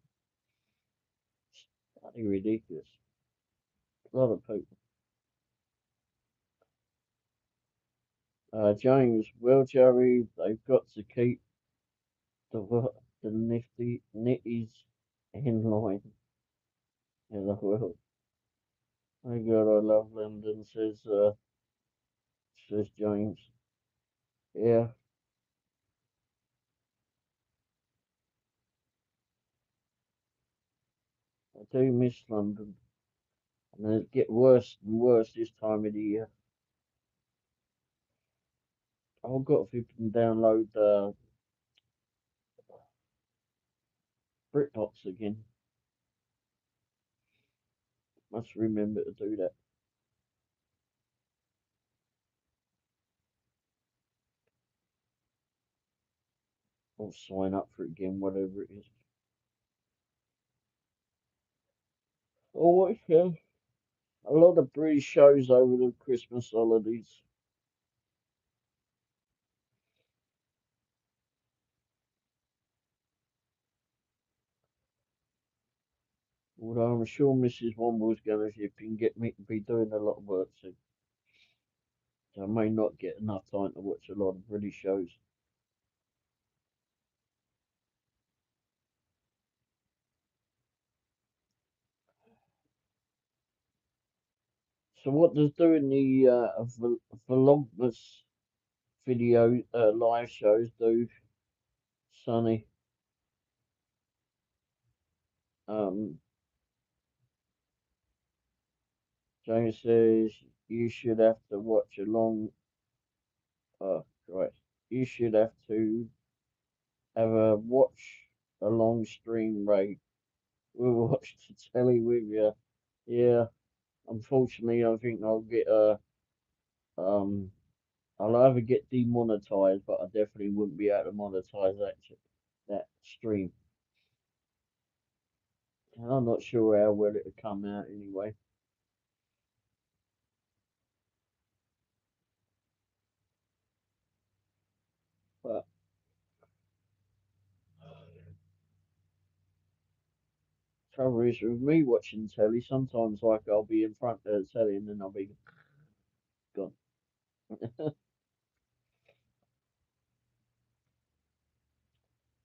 Bloody ridiculous. A lot of people. James, well, Jerry, they've got to keep the nifty nitties in line. In the world. My God, I love London, says James. Yeah, I do miss London. And it get worse and worse this time of the year. I've got to download BritBox again. Must remember to do that. Or sign up for it again, whatever it is. Oh, yeah. A lot of British shows over the Christmas holidays. Although I'm sure Mrs. Womble's going to get me to be doing a lot of work soon. So I may not get enough time to watch a lot of British shows. So what does doing the vlogmas video live shows do, Sonny? Um, James says you should have to watch a long. Right. You should have a watch a long stream, Ray. We'll watch the telly with you. Yeah. Unfortunately, I think um I'll either get demonetized, but I definitely wouldn't be able to monetize that stream. And I'm not sure how well it'll come out anyway. But trouble is with me watching telly, sometimes like I'll be in front of the telly and then I'll be gone.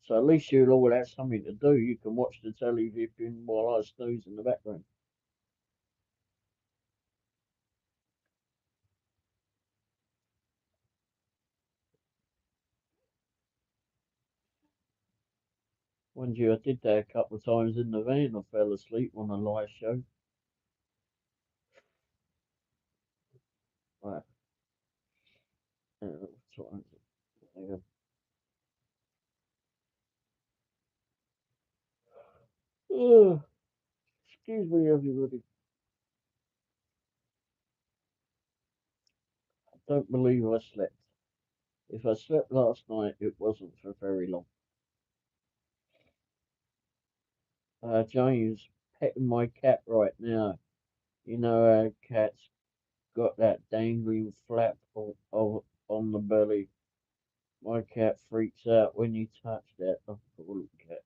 So at least you'll all have something to do. You can watch the telly vipping while I snooze in the background. One year I did that a couple of times in the van. I fell asleep on a live show. Right. What time is it? Oh, excuse me, everybody. I don't believe I slept. If I slept last night, it wasn't for very long. James petting my cat right now. You know how cats got that dangling flap on the belly. My cat freaks out when you touch that. Oh, poor little cat.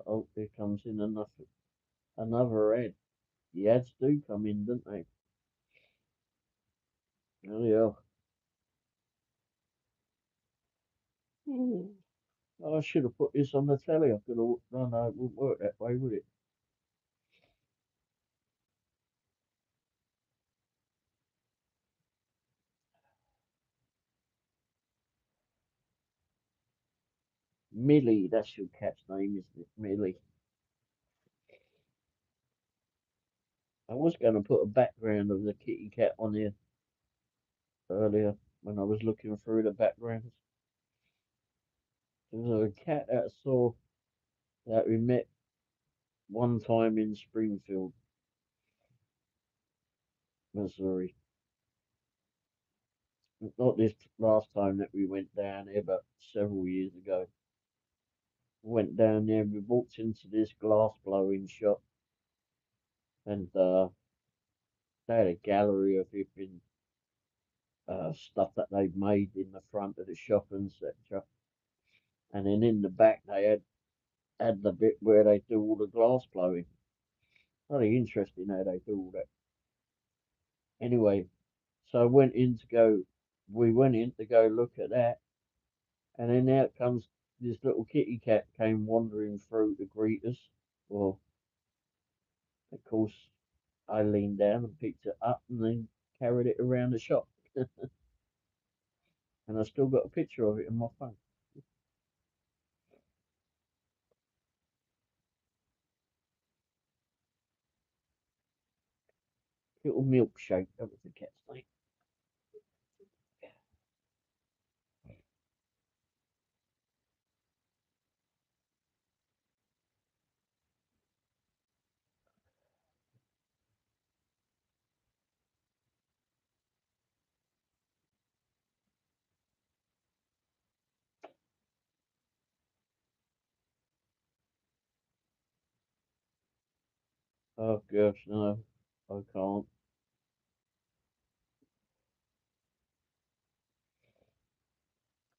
Oh, here comes in another ad. The ads do come in, don't they? Oh, yeah. Hmm. I should have put this on the telly. I could have. No, no, it wouldn't work that way, would it? Millie, that's your cat's name, isn't it? Millie. I was going to put a background of the kitty cat on here earlier when I was looking through the backgrounds. There was a cat that I saw that we met one time in Springfield, Missouri. Not this last time that we went down there, but several years ago. Went down there and we walked into this glass blowing shop and they had a gallery of different stuff that they'd made in the front of the shop and etc. And then in the back they had the bit where they do all the glass blowing. Very interesting how they do all that. Anyway, so I went in to go. We went in to go look at that, and then out comes this little kitty cat came wandering through to greet us. Well, of course, I leaned down and picked it up and then carried it around the shop. And I still got a picture of it in my phone. Little milkshake, that was the cat's name. Oh gosh, no, I can't.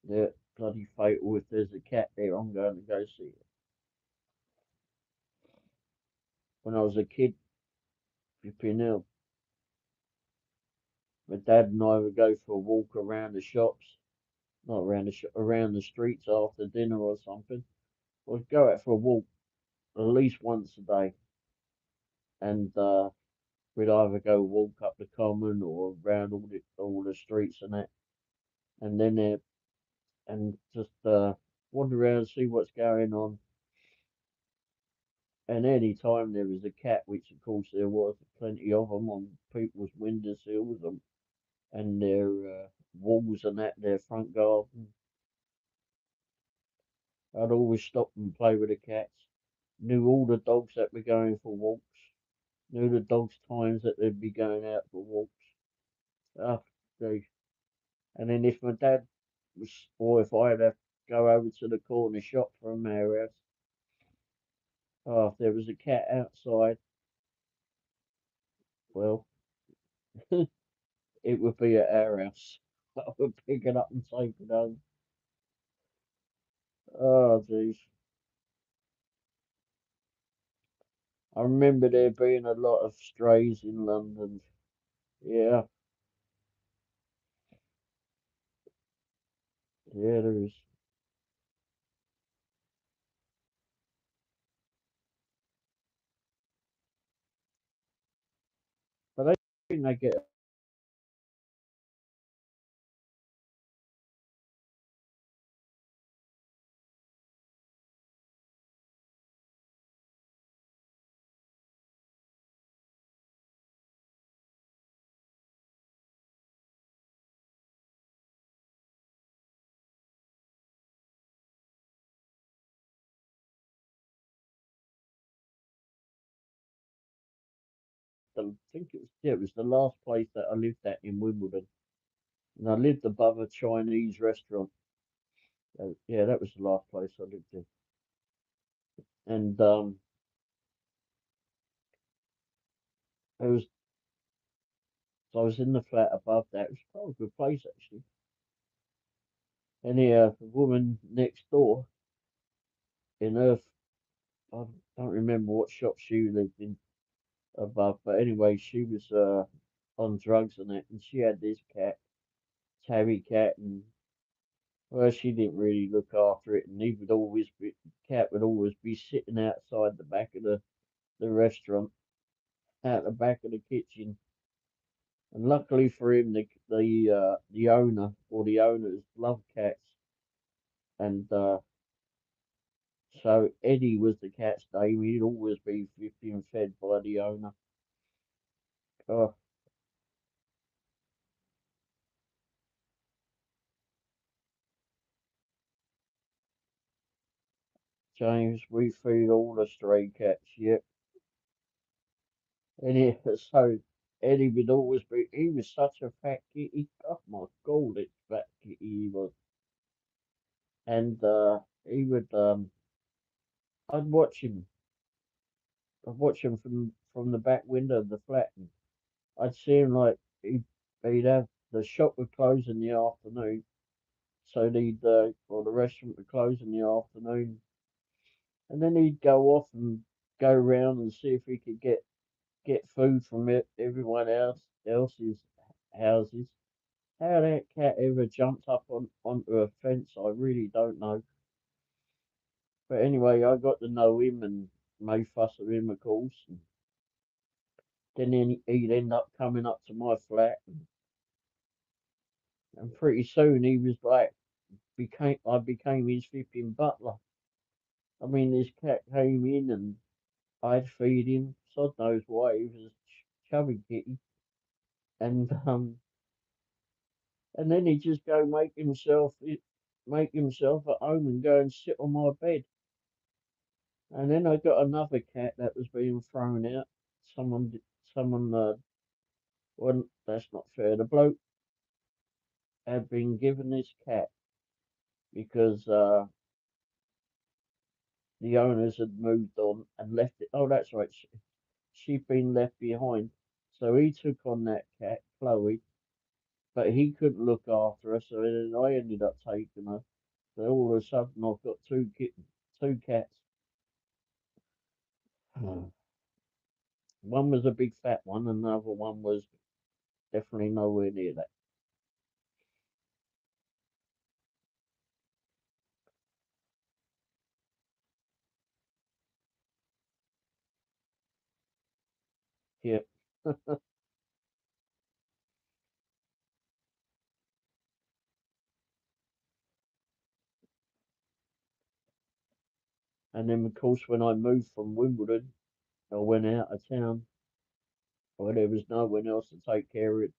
They're bloody fatal. If there's a cat there, I'm going to go see it. When I was a kid, flipping hell, my dad and I would go for a walk around the shops, not around the around the streets after dinner or something. We'd go out for a walk at least once a day, and we'd either go walk up the common or around all the streets and that, and then and just wander around and see what's going on. And any time there was a cat, which of course there was plenty of them on people's windowsills and their walls and that, their front garden, I'd always stop and play with the cats. Knew all the dogs that were going for walks. Knew the dogs' times that they'd be going out for walks. Oh, geez. And then if my dad was, or if I'd have to go over to the corner shop from our house, oh, if there was a cat outside, well, it would be at our house. I would pick it up and take it home. Oh, jeez. I remember there being a lot of strays in London. Yeah, yeah, there is. think they get the, I think it was, yeah, it was the last place that I lived at in Wimbledon, and I lived above a Chinese restaurant. Yeah, that was the last place I lived in, and it was so I was in the flat above that. It was quite a good place actually. And the woman next door in her, I don't remember what shop she lived in above, but anyway, she was on drugs and that, and she had this cat, tabby cat, and well, she didn't really look after it, and he would always be, cat would always be sitting outside the back of the restaurant, out the back of the kitchen. And luckily for him, the owner or the owners love cats, and so Eddie was the cat's name. He'd always be being fed by the owner. Oh, James, we feed all the stray cats, yep. And so Eddie would always be. He was such a fat kitty. Oh my God, it's fat kitty he was. And he would. I'd watch him. I'd watch him from the back window of the flat, and I'd see him like he'd have the shop would close in the afternoon, so or the restaurant would close in the afternoon, and then he'd go off and go round and see if he could get food from everyone else's houses. How that cat ever jumped up onto a fence, I really don't know. But anyway, I got to know him and made fuss of him, of course. And then he'd end up coming up to my flat, and pretty soon he was like, became I became his flipping butler. I mean, this cat came in and I'd feed him. Sod knows why. He was a chubby kitty, and then he'd just go make himself at home and go and sit on my bed. And then I got another cat that was being thrown out. Someone, well, that's not fair. The bloke had been given this cat because the owners had moved on and left it. Oh, that's right. She'd been left behind. So he took on that cat, Chloe, but he couldn't look after her. So then I ended up taking her. So all of a sudden I've got two cats. One was a big fat one, and the other one was definitely nowhere near that. Yeah. And then, of course, when I moved from Wimbledon, I went out of town. Well, there was no one else to take care of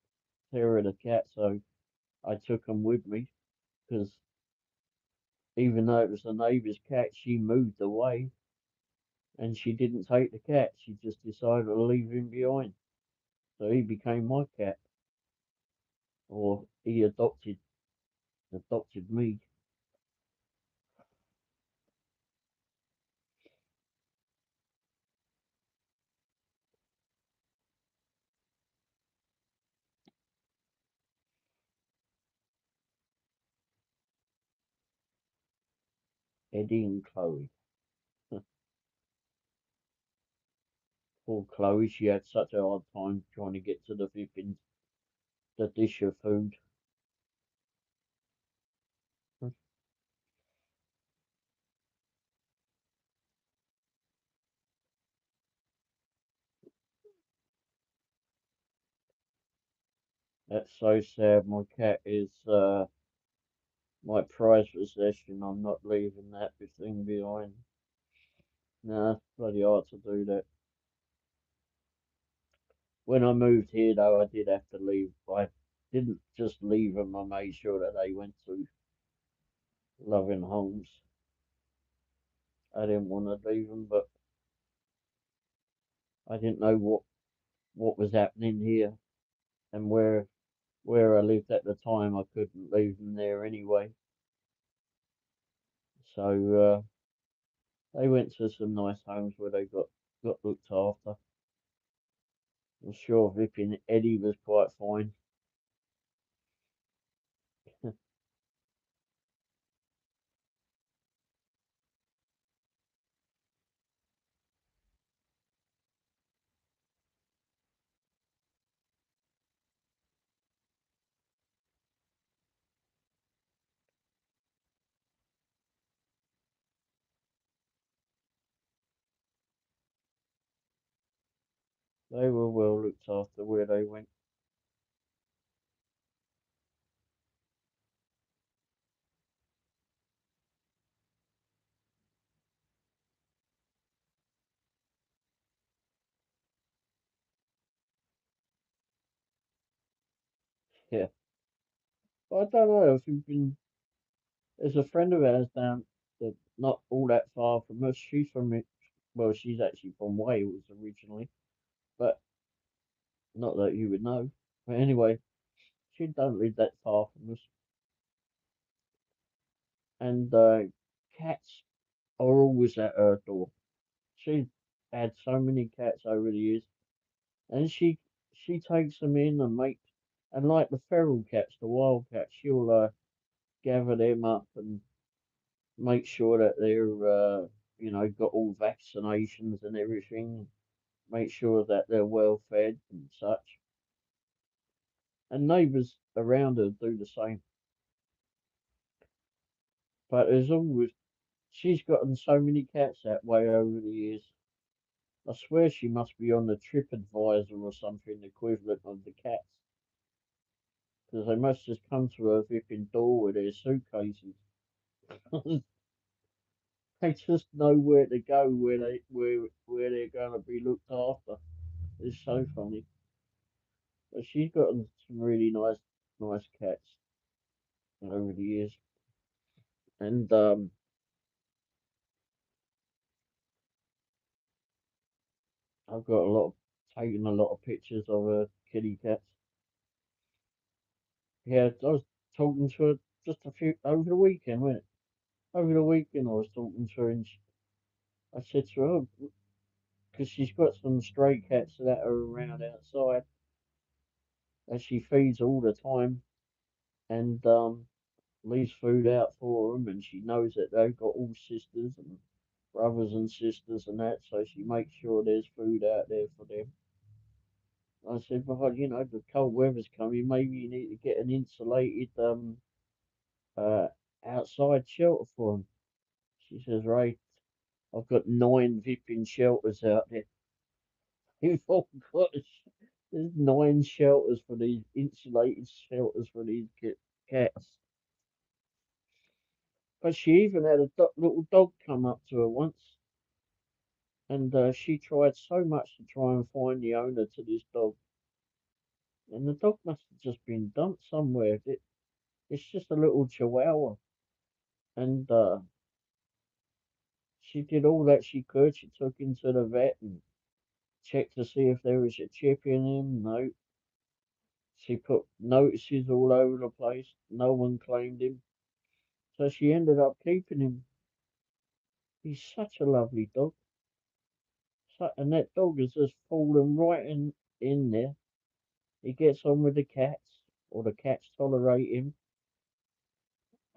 the cat, so I took them with me because even though it was the neighbour's cat, she moved away and she didn't take the cat. She just decided to leave him behind. So he became my cat, or he adopted me. Eddie and Chloe. Poor Chloe, she had such a hard time trying to get to the dish of food. That's so sad. My cat is my prized possession. I'm not leaving that thing behind. Nah, it's bloody hard to do that. When I moved here, though, I did have to leave. I didn't just leave them. I made sure that they went to loving homes. I didn't want to leave them, but I didn't know what was happening here and where I lived at the time. I couldn't leave them there anyway. So they went to some nice homes where they got looked after. I'm sure Vipping Eddie was quite fine. They were well looked after where they went. Yeah. But I don't know if you've been. There's a friend of ours down that not all that far from us. She's from it. Well, she's actually from Wales originally, but not that you would know. But anyway, she don't live that far from us, and cats are always at her door. She's had so many cats over the years, and she takes them in and and like the feral cats, the wild cats, she'll gather them up and make sure that they're got all vaccinations and everything. Make sure that they're well fed and such. And neighbours around her do the same. But there's always she's gotten so many cats that way over the years. I swear she must be on the TripAdvisor or something equivalent of the cats, because they must just come to her flipping door with their suitcases. They just know where to go, where they're going to be looked after. It's so funny. But she's gotten some really nice cats over the years, and I've got a lot of taken a lot of pictures of her kitty cats. Yeah, I was talking to her just a few over the weekend, wasn't it? Over the weekend, I was talking to her, and I said to her, because she's got some stray cats that are around outside, and she feeds all the time, and leaves food out for them, and she knows that they've got all sisters and brothers and sisters and that, so she makes sure there's food out there for them. I said, well, the cold weather's coming, maybe you need to get an insulated uh outside shelter for them. She says, right, I've got 9 shelters out there. Oh gosh, there's 9 shelters for these insulated shelters for these cats. But she even had a little dog come up to her once, and she tried so much to try and find the owner to this dog, and the dog must have just been dumped somewhere. It's just a little chihuahua, and she did all that she could. She took him to the vet and checked to see if there was a chip in him. No, she put notices all over the place. No one claimed him, so she ended up keeping him. He's such a lovely dog, and that dog has just fallen right in there. He gets on with the cats, or the cats tolerate him,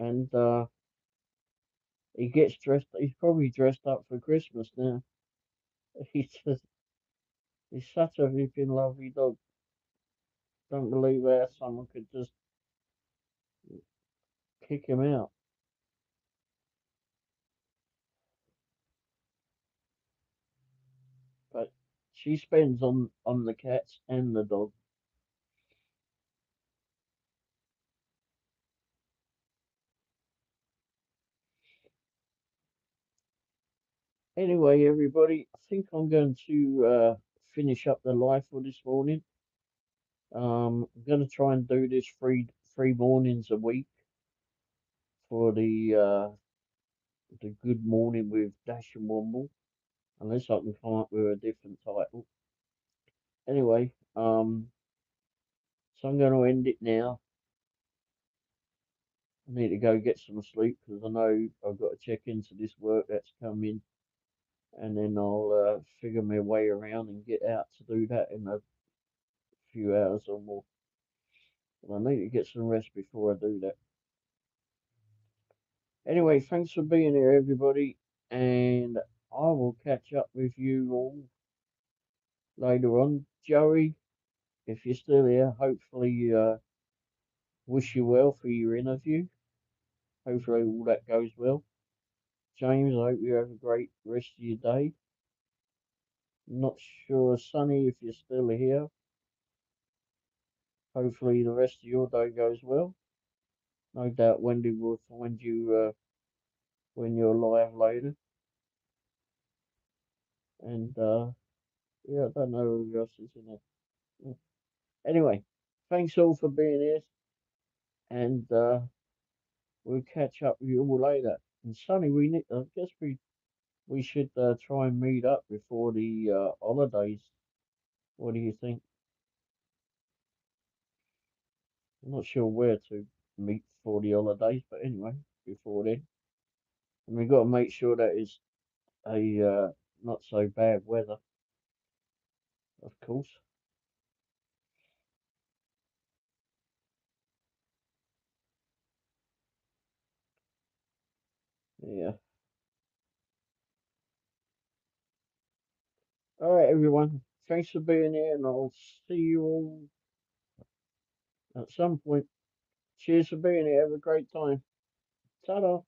and he gets dressed. He's probably dressed up for Christmas now. He's just, he's such a flipping lovely dog. Don't believe how someone could just kick him out. But she spends on the cats and the dog. Anyway, everybody, I think I'm going to finish up the live for this morning. I'm going to try and do this three mornings a week for the good morning with Dash and Womble, unless I can come up with a different title. Anyway, so I'm going to end it now. I need to go get some sleep because I know I've got to check into this work that's coming, and then I'll figure my way around and get out to do that in a few hours or more. But I need to get some rest before I do that. Anyway, thanks for being here, everybody, and I will catch up with you all later on. Joey, if you're still here, hopefully, wish you well for your interview. Hopefully, all that goes well. James, I hope you have a great rest of your day. Not sure, Sonny, if you're still here. Hopefully, the rest of your day goes well. No doubt Wendy will find you when you're live later. And yeah, I don't know who else is in there. Anyway, thanks all for being here, and we'll catch up with you all later. And Sonny, I guess we should try and meet up before the holidays. What do you think? I'm not sure where to meet for the holidays, but anyway, before then, and we've got to make sure that it's a not so bad weather, of course. Yeah. All right, everyone. Thanks for being here, and I'll see you all at some point. Cheers for being here. Have a great time. Ta-da.